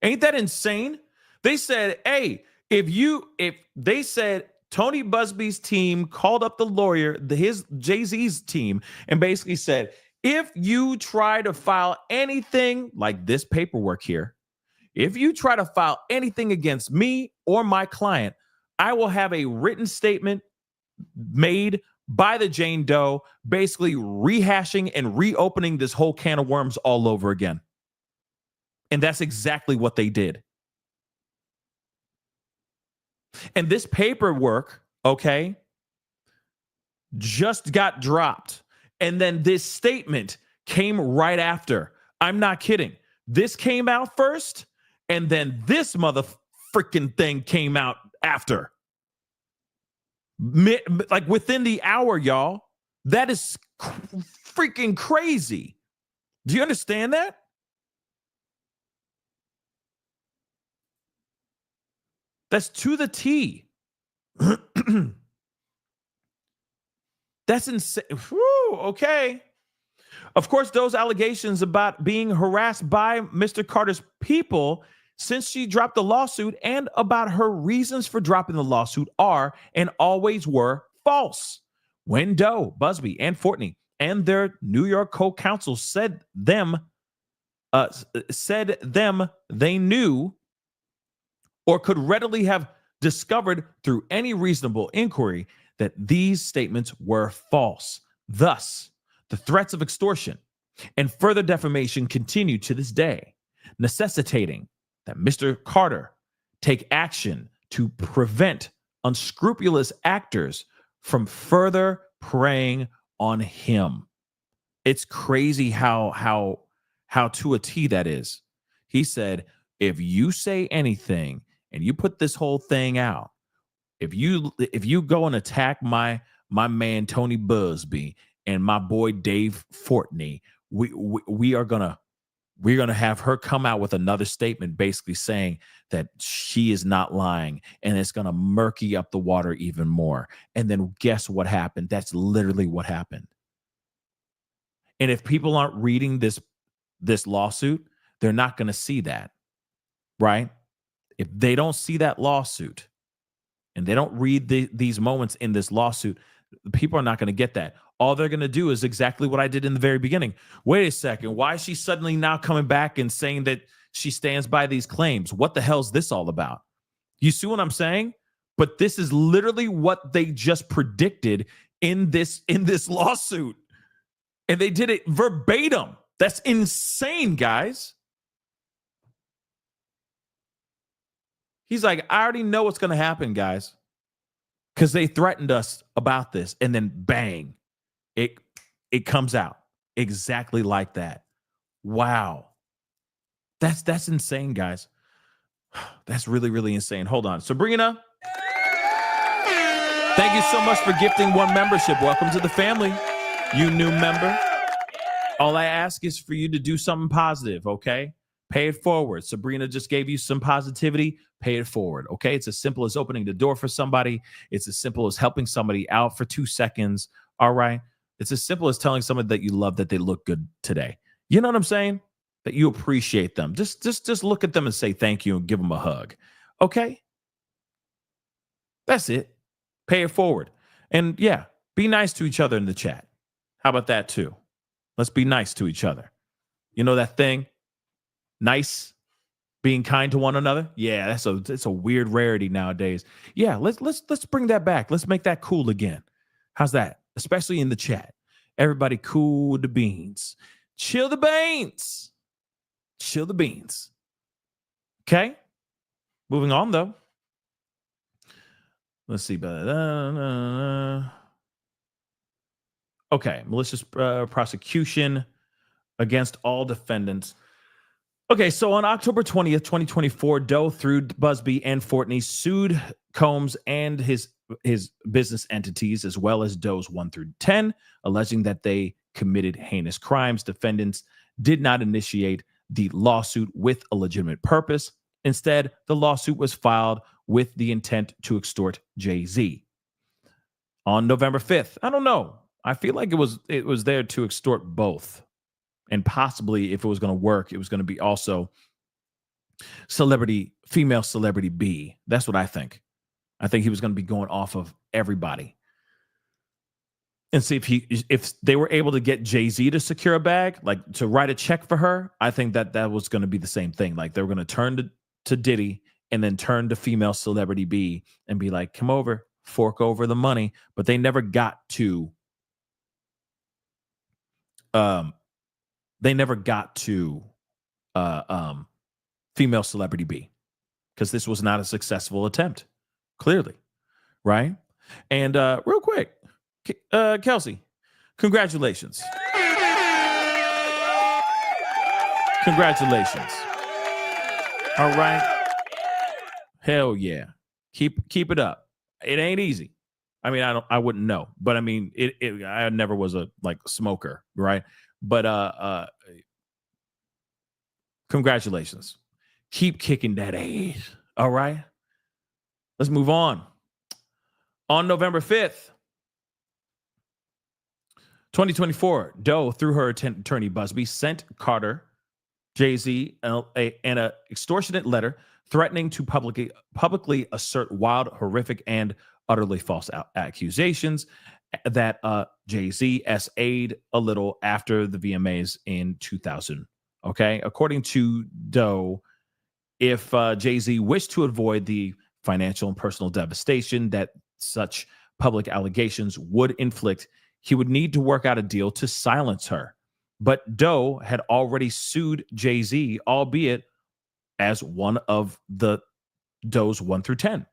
Ain't that insane? They said, hey, if they said Tony Busby's team called up the lawyer, his Jay-Z's team, and basically said, if you try to file anything like this paperwork here, if you try to file anything against me or my client, I will have a written statement made by the Jane Doe, basically rehashing and reopening this whole can of worms all over again. And that's exactly what they did. And this paperwork, okay, just got dropped. And then this statement came right after. I'm not kidding. This came out first, and then this mother freaking thing came out after. Like within the hour, y'all. That is freaking crazy. Do you understand that? That's to the T. That's insane. Whew, okay. Of course, those allegations about being harassed by Mr. Carter's people since she dropped the lawsuit and about her reasons for dropping the lawsuit are and always were false. When Doe, Busby, and Fortney and their New York co-counsel said them they knew or could readily have discovered through any reasonable inquiry that these statements were false. Thus, the threats of extortion and further defamation continue to this day. necessitating that Mr. Carter take action to prevent unscrupulous actors from further preying on him. It's crazy how to a T that is. He said, if you say anything and you put this whole thing out, if you go and attack my man Tony Busby and my boy Dave Fortney, we're gonna have her come out with another statement basically saying that she is not lying, and it's gonna murky up the water even more. And then guess what happened? That's literally what happened. And if people aren't reading this lawsuit, they're not gonna see that, right? If they don't see that lawsuit and they don't read these moments in this lawsuit, people are not going to get that. All they're going to do is exactly what I did in the very beginning. Wait a second. Why is she suddenly now coming back and saying that she stands by these claims? What the hell is this all about? You see what I'm saying? But this is literally what they just predicted in this lawsuit. And they did it verbatim. That's insane, guys. He's like, I already know what's going to happen, guys, because they threatened us about this. And then bang, it comes out exactly like that. Wow. That's insane, guys. That's really, really insane. Hold on. Sabrina, thank you so much for gifting 1 membership. Welcome to the family, you new member. All I ask is for you to do something positive, okay? Pay it forward. Sabrina just gave you some positivity. Pay it forward, okay? It's as simple as opening the door for somebody. It's as simple as helping somebody out for 2 seconds, all right? It's as simple as telling somebody that you love that they look good today. You know what I'm saying? That you appreciate them. Just look at them and say thank you and give them a hug, okay? That's it. Pay it forward. And yeah, be nice to each other in the chat. How about that too? Let's be nice to each other. You know that thing? Nice, being kind to one another. Yeah, it's a weird rarity nowadays. Yeah, let's bring that back. Let's make that cool again. How's that? Especially in the chat. Everybody cool the beans. Chill the beans. Chill the beans. Okay? Moving on though. Let's see. Okay, malicious prosecution against all defendants. Okay, so on October 20th, 2024, Doe, through Busby and Fortney, sued Combs and his business entities, as well as Doe's 1 through 10, alleging that they committed heinous crimes. Defendants did not initiate the lawsuit with a legitimate purpose. Instead, the lawsuit was filed with the intent to extort Jay-Z. On November 5th, I don't know. I feel like it was there to extort both. And possibly, if it was going to work, it was going to be also female celebrity B. That's what I think. I think he was going to be going off of everybody. And see if they were able to get Jay-Z to secure a bag, like to write a check for her, I think that was going to be the same thing. Like they were going to turn to Diddy and then turn to female celebrity B and be like, come over, fork over the money. But they never got to female celebrity B, because this was not a successful attempt, clearly, right? And real quick, Kelsey, congratulations. Congratulations. All right. Hell yeah. Keep it up. It ain't easy. I mean, I wouldn't know, but I mean, I never was a smoker, right? But congratulations. Keep kicking that ass. All right. Let's move on. On November 5th, 2024, Doe, through her attorney Busby, sent Carter, Jay-Z, an extortionate letter threatening to publicly assert wild, horrific, and utterly false accusations that Jay-Z SA'd a little after the VMAs in 2000. Okay, according to Doe, if Jay-Z wished to avoid the financial and personal devastation that such public allegations would inflict, he would need to work out a deal to silence her. But Doe had already sued Jay-Z, albeit as one of the Doe's 1 through 10.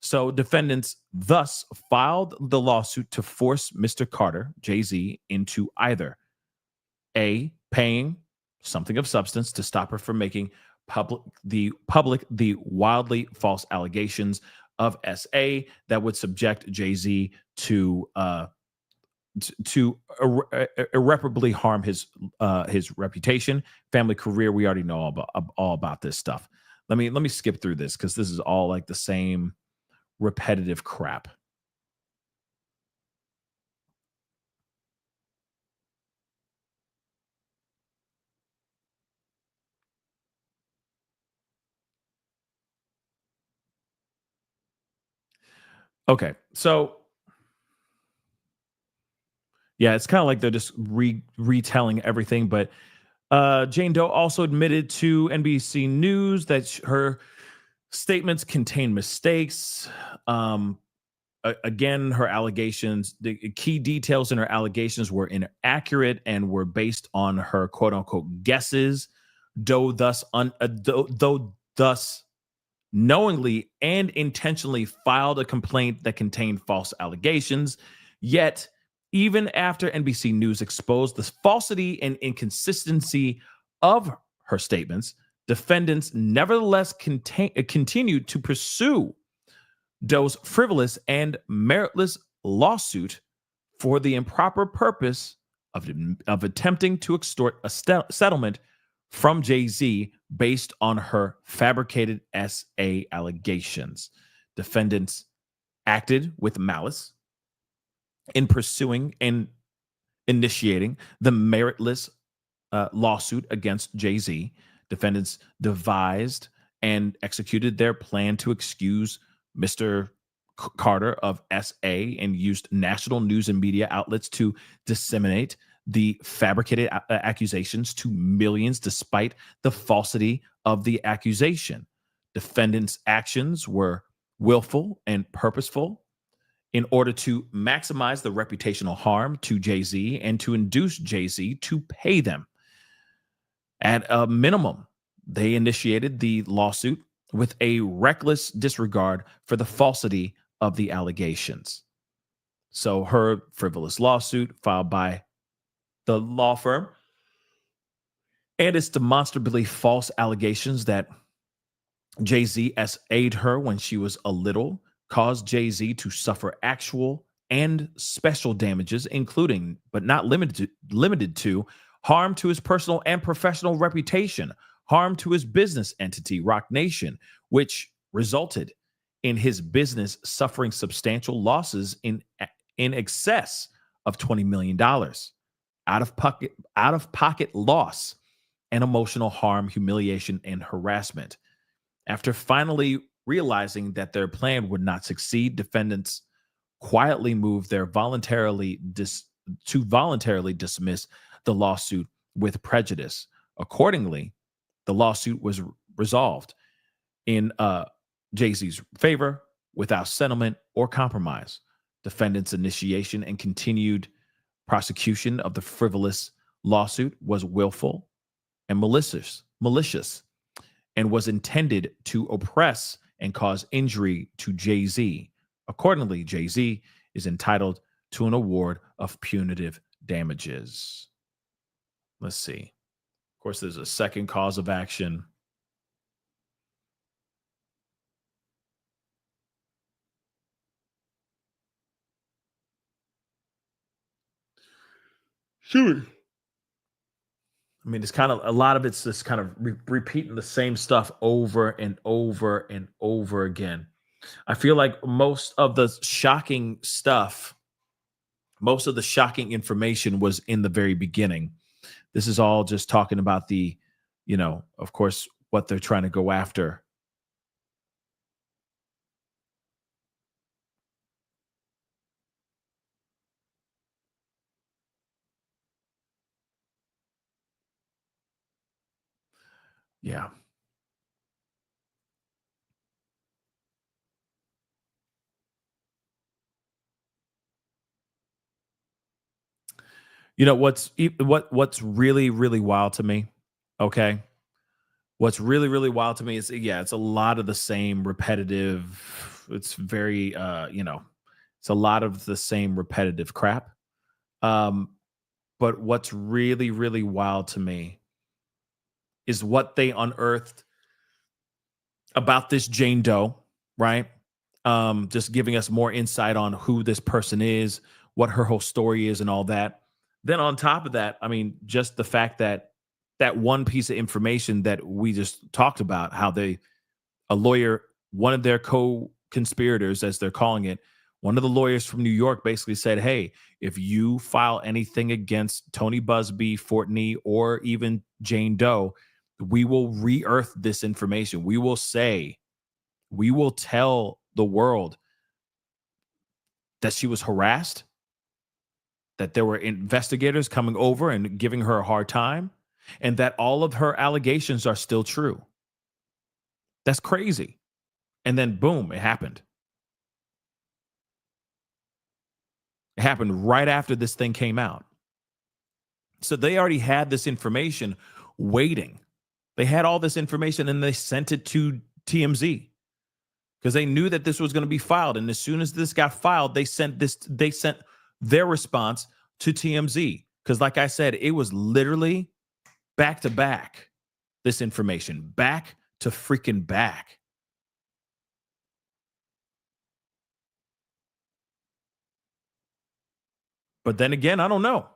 So defendants thus filed the lawsuit to force Mr. Carter, Jay-Z, into either A, paying something of substance to stop her from making the wildly false allegations of SA that would subject Jay-Z to irreparably harm his reputation, family, career. We already know all about this stuff. Let me skip through this because this is all like the same repetitive crap. Okay, so yeah, it's kind of like they're just retelling everything. But Jane Doe also admitted to NBC News that her statements contain mistakes. Again, her allegations, the key details in her allegations were inaccurate and were based on her quote unquote guesses. Doe thus knowingly and intentionally filed a complaint that contained false allegations. Yet, even after NBC News exposed the falsity and inconsistency of her statements, defendants nevertheless continued to pursue Doe's frivolous and meritless lawsuit for the improper purpose of attempting to extort a settlement from Jay-Z based on her fabricated SA allegations. Defendants acted with malice in pursuing and initiating the meritless lawsuit against Jay-Z. Defendants devised and executed their plan to excuse Mr. Carter of SA and used national news and media outlets to disseminate the fabricated accusations to millions despite the falsity of the accusation. Defendants' actions were willful and purposeful in order to maximize the reputational harm to Jay-Z and to induce Jay-Z to pay them. At a minimum, they initiated the lawsuit with a reckless disregard for the falsity of the allegations. So her frivolous lawsuit filed by the law firm and its demonstrably false allegations that Jay-Z SA'd her when she was a little caused Jay-Z to suffer actual and special damages, including but not limited to harm to his personal and professional reputation, harm to his business entity, Rock Nation, which resulted in his business suffering substantial losses in excess of $20 million, out of pocket loss, and emotional harm, humiliation, and harassment. After finally realizing that their plan would not succeed, defendants quietly moved to voluntarily dismiss the lawsuit with prejudice. Accordingly, the lawsuit was resolved in Jay-Z's favor without settlement or compromise. Defendants' initiation and continued prosecution of the frivolous lawsuit was willful and malicious, and was intended to oppress and cause injury to Jay-Z. Accordingly, Jay-Z is entitled to an award of punitive damages. Let's see. Of course, there's a second cause of action. Sure. I mean, it's kind of a lot of it's just kind of repeating the same stuff over and over and over again. I feel like most of the shocking stuff, most of the shocking information was in the very beginning. This is all just talking about the, of course, what they're trying to go after. Yeah. You know what's really really wild to me? Okay, what's really really wild to me is it's a lot of the same repetitive. It's very it's a lot of the same repetitive crap. Um, but what's really really wild to me is what they unearthed about this Jane Doe, right? Just giving us more insight on who this person is, what her whole story is, and all that. Then on top of that, I mean, just the fact that that one piece of information that we just talked about, how a lawyer, one of their co-conspirators, as they're calling it, one of the lawyers from New York basically said, "Hey, if you file anything against Tony Busby, Fortney, or even Jane Doe, we will re-earth this information. We will say, we will tell the world that she was harassed, that there were investigators coming over and giving her a hard time, and that all of her allegations are still true." That's crazy. And then boom, it happened. It happened right after this thing came out. So they already had this information waiting. They had all this information and they sent it to TMZ because they knew that this was going to be filed. And as soon as this got filed, they sent their response to TMZ. Because like I said, it was literally back to back, this information, back to freaking back. But then again, I don't know.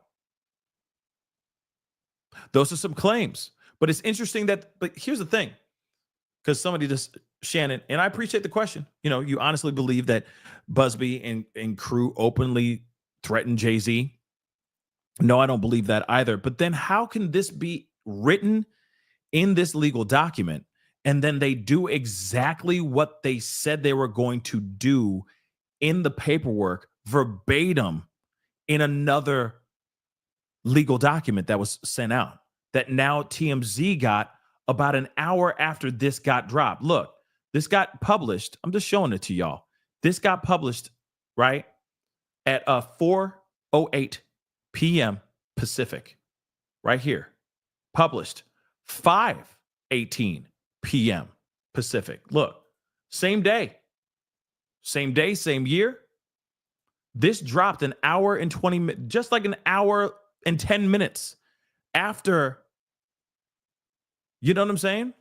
Those are some claims. But it's interesting but here's the thing, because somebody just, Shannon, and I appreciate the question. You know, you honestly believe that Busby and crew openly threatened Jay-Z? No, I don't believe that either. But then how can this be written in this legal document and then they do exactly what they said they were going to do in the paperwork verbatim in another legal document that was sent out that now TMZ got about an hour after this got dropped? Look, this got published. I'm just showing it to y'all. This got published, right, at 4:08 p.m. Pacific, right here. Published 5:18 p.m. Pacific. Look, same day, same year. This dropped an hour and 20 minutes, just like an hour and 10 minutes after. You know what I'm saying?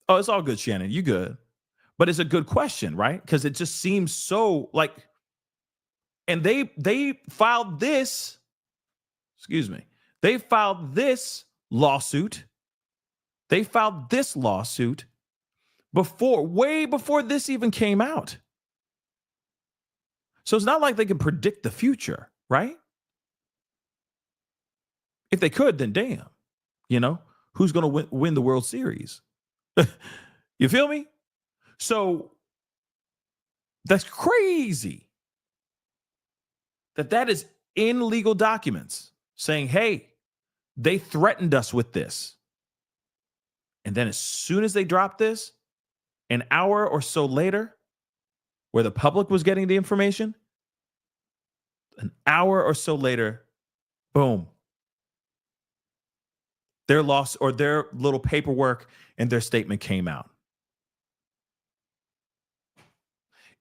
Oh, it's all good, Shannon. You good. But it's a good question, right? Because it just seems so like, and they filed this, excuse me, they filed this lawsuit. They filed this lawsuit way before this even came out. So it's not like they can predict the future, right? If they could, then damn, who's going to win the World Series? You feel me? So that's crazy that is in legal documents saying, hey, they threatened us with this. And then as soon as they dropped this, an hour or so later, where the public was getting the information, an hour or so later, boom, their loss or their little paperwork and their statement came out.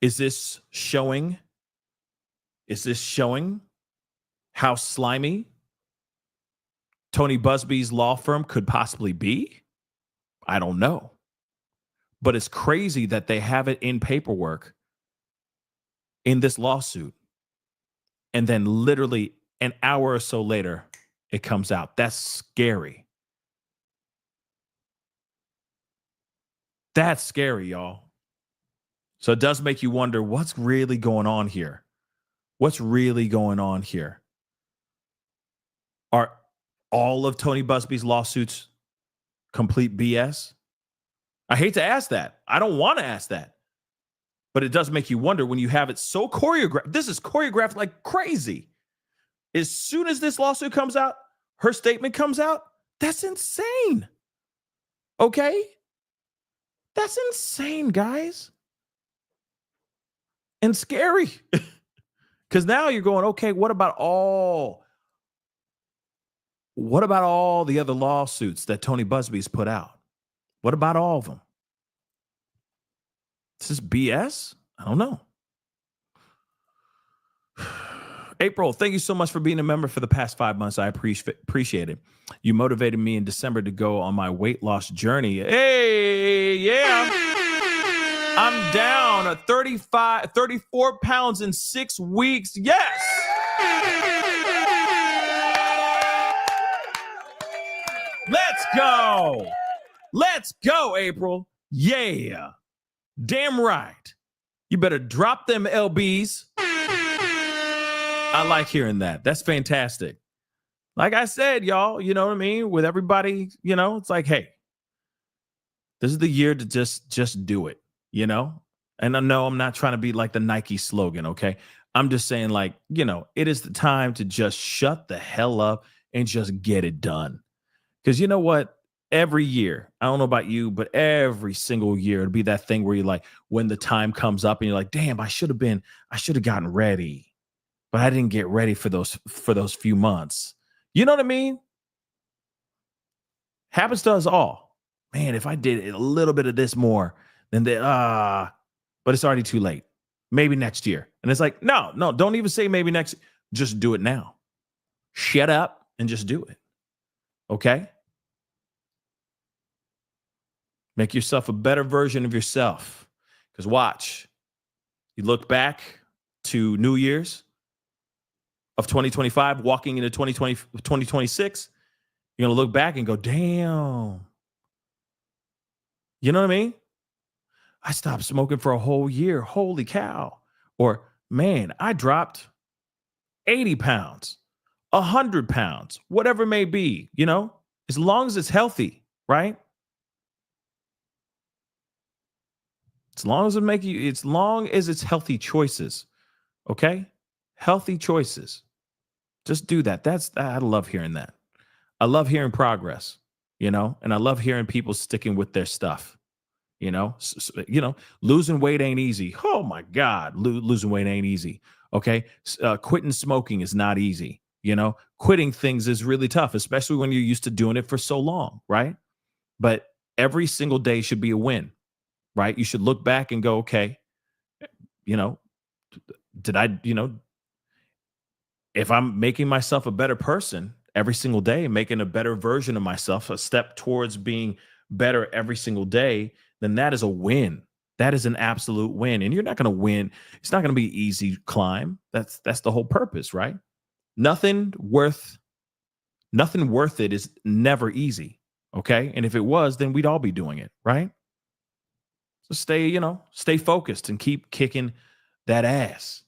Is this showing how slimy Tony Busby's law firm could possibly be? I don't know. But it's crazy that they have it in paperwork in this lawsuit. And then literally an hour or so later, it comes out. That's scary. That's scary, y'all. So it does make you wonder what's really going on here. What's really going on here? Are all of Tony Busby's lawsuits complete BS? I hate to ask that. I don't want to ask that. But it does make you wonder when you have it so choreographed. This is choreographed like crazy. As soon as this lawsuit comes out, her statement comes out. That's insane. Okay? That's insane, guys. And scary. Because now you're going, okay, what about all the other lawsuits that Tony Busby's put out? What about all of them? Is this BS? I don't know. April, thank you so much for being a member for the past 5 months. I appreciate it. You motivated me in December to go on my weight loss journey. Hey, yeah. I'm down at 34 pounds in 6 weeks. Yes. Let's go. Let's go, April. Yeah. Damn right. You better drop them LBs. I like hearing that. That's fantastic. Like I said, y'all, you know what I mean? With everybody, you know, it's like, hey, this is the year to just do it, you know? And I know I'm not trying to be like the Nike slogan, okay? I'm just saying, like, you know, it is the time to just shut the hell up and just get it done. Because you know what? Every year, I don't know about you, but every single year, it'll be that thing where you're like, when the time comes up and you're like, damn, I should have gotten ready. But I didn't get ready for those few months. You know what I mean? Happens to us all. Man, if I did a little bit of this more, then but it's already too late. Maybe next year. And it's like, no, don't even say maybe next. Just do it now. Shut up and just do it. Okay? Make yourself a better version of yourself. Because watch, you look back to New Year's of 2025, walking into 2026, you're going to look back and go, damn. You know what I mean? I stopped smoking for a whole year. Holy cow. Or, man, I dropped 80 pounds, 100 pounds, whatever it may be, you know, as long as it's healthy, right? As long as it's healthy choices, okay? Healthy choices. Just do that. I love hearing that. I love hearing progress, you know, and I love hearing people sticking with their stuff, you know. Losing weight ain't easy. Oh my God, losing weight ain't easy. Okay, quitting smoking is not easy. You know, quitting things is really tough, especially when you're used to doing it for so long, right? But every single day should be a win, right? You should look back and go, okay, you know, did I, you know, if I'm making myself a better person every single day, making a better version of myself, a step towards being better every single day, then that is a win. That is an absolute win. And you're not going to win. It's not going to be an easy climb. That's the whole purpose, right? Nothing worth it is never easy. Okay. And if it was, then we'd all be doing it, right? So stay focused and keep kicking that ass,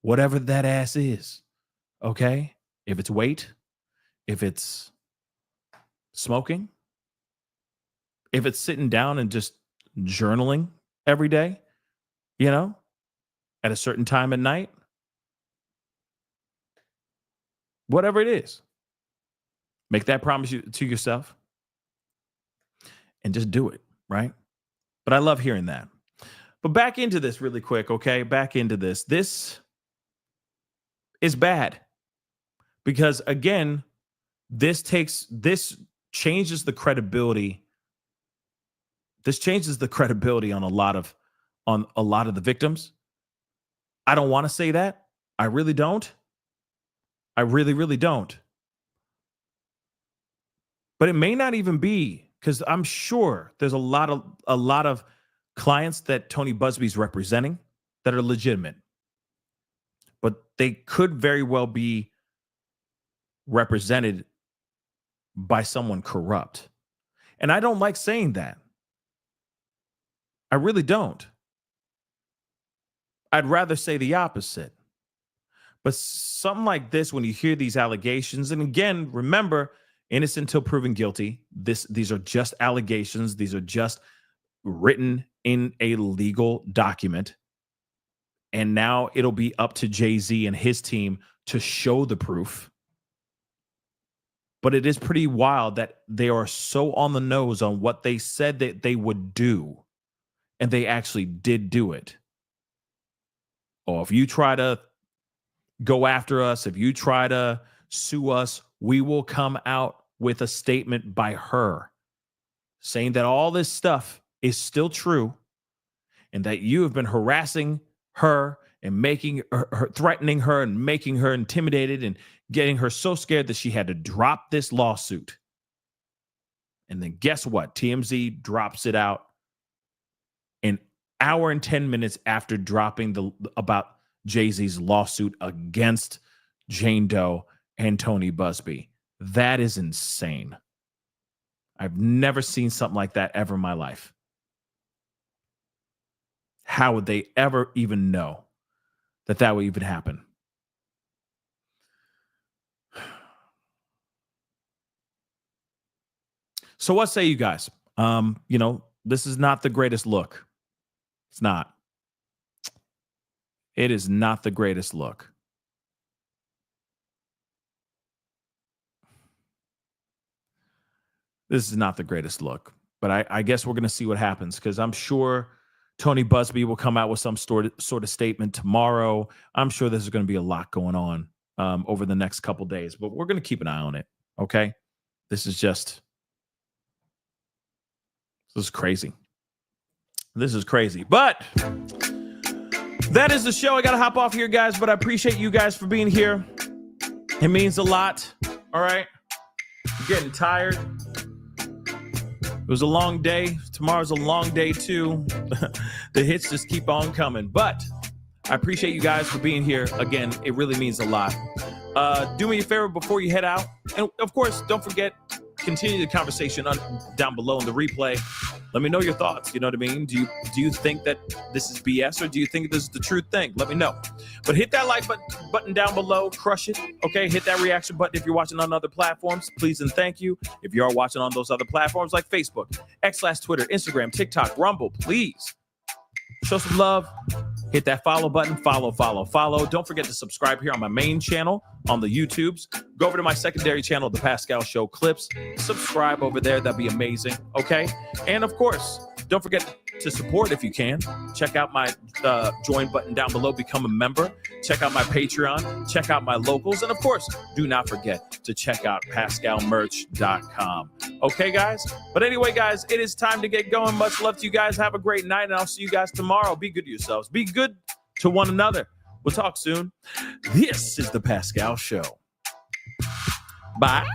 whatever that ass is. Okay. If it's weight, if it's smoking, if it's sitting down and just journaling every day, you know, at a certain time at night, whatever it is, make that promise to yourself and just do it. Right. But I love hearing that. But back into this really quick. Okay. Back into this. This is bad because, again, this changes the credibility. This changes the credibility on a lot of the victims. I don't want to say that. I really don't. I really, really don't. But it may not even be, because I'm sure there's a lot of clients that Tony Busby's representing that are legitimate. But they could very well be represented by someone corrupt. And I don't like saying that. I really don't. I'd rather say the opposite. But something like this, when you hear these allegations, and again, remember, innocent until proven guilty. These are just allegations. These are just written in a legal document. And now it'll be up to Jay-Z and his team to show the proof. But it is pretty wild that they are so on the nose on what they said that they would do. And they actually did do it. Or if you try to go after us, if you try to sue us, we will come out with a statement by her saying that all this stuff is still true and that you have been harassing her and making her threatening her and making her intimidated and getting her so scared that she had to drop this lawsuit. And then guess what? TMZ drops it out an hour and 10 minutes after dropping about Jay-Z's lawsuit against Jane Doe and Tony Busby. That is insane. I've never seen something like that ever in my life. How would they ever even know that that would even happen? So what say you guys? This is not the greatest look. It's not. It is not the greatest look. This is not the greatest look. But I guess we're going to see what happens, because I'm sure Tony Busby will come out with some sort of statement tomorrow. I'm sure there's going to be a lot going on over the next couple days, but we're going to keep an eye on it. Okay. This is crazy. This is crazy. But that is the show. I got to hop off here, guys, but I appreciate you guys for being here. It means a lot. All right. I'm getting tired. It was a long day. Tomorrow's a long day too. The hits just keep on coming. But I appreciate you guys for being here. Again, it really means a lot. Do me a favor before you head out. And of course, don't forget, continue the conversation down below in the replay. Let me know your thoughts. You know what I mean? Do you think that this is BS, or do you think this is the true thing? Let me know. But hit that like button down below. Crush it. Okay. Hit that reaction button if you're watching on other platforms. Please and thank you. If you are watching on those other platforms like Facebook, X/Twitter, Instagram, TikTok, Rumble, please show some love. Hit that follow button. Follow. Don't forget to subscribe here on my main channel on the YouTubes. Go over to my secondary channel, The Pascal Show Clips. Subscribe over there. That'd be amazing. Okay. And of course, don't forget to support if you can. Check out my join button down below. Become a member. Check out my Patreon. Check out my locals. And of course, do not forget to check out PascalMerch.com. Okay, guys? But anyway, guys, it is time to get going. Much love to you guys. Have a great night, and I'll see you guys tomorrow. Be good to yourselves. Be good to one another. We'll talk soon. This is The Pascal Show. Bye.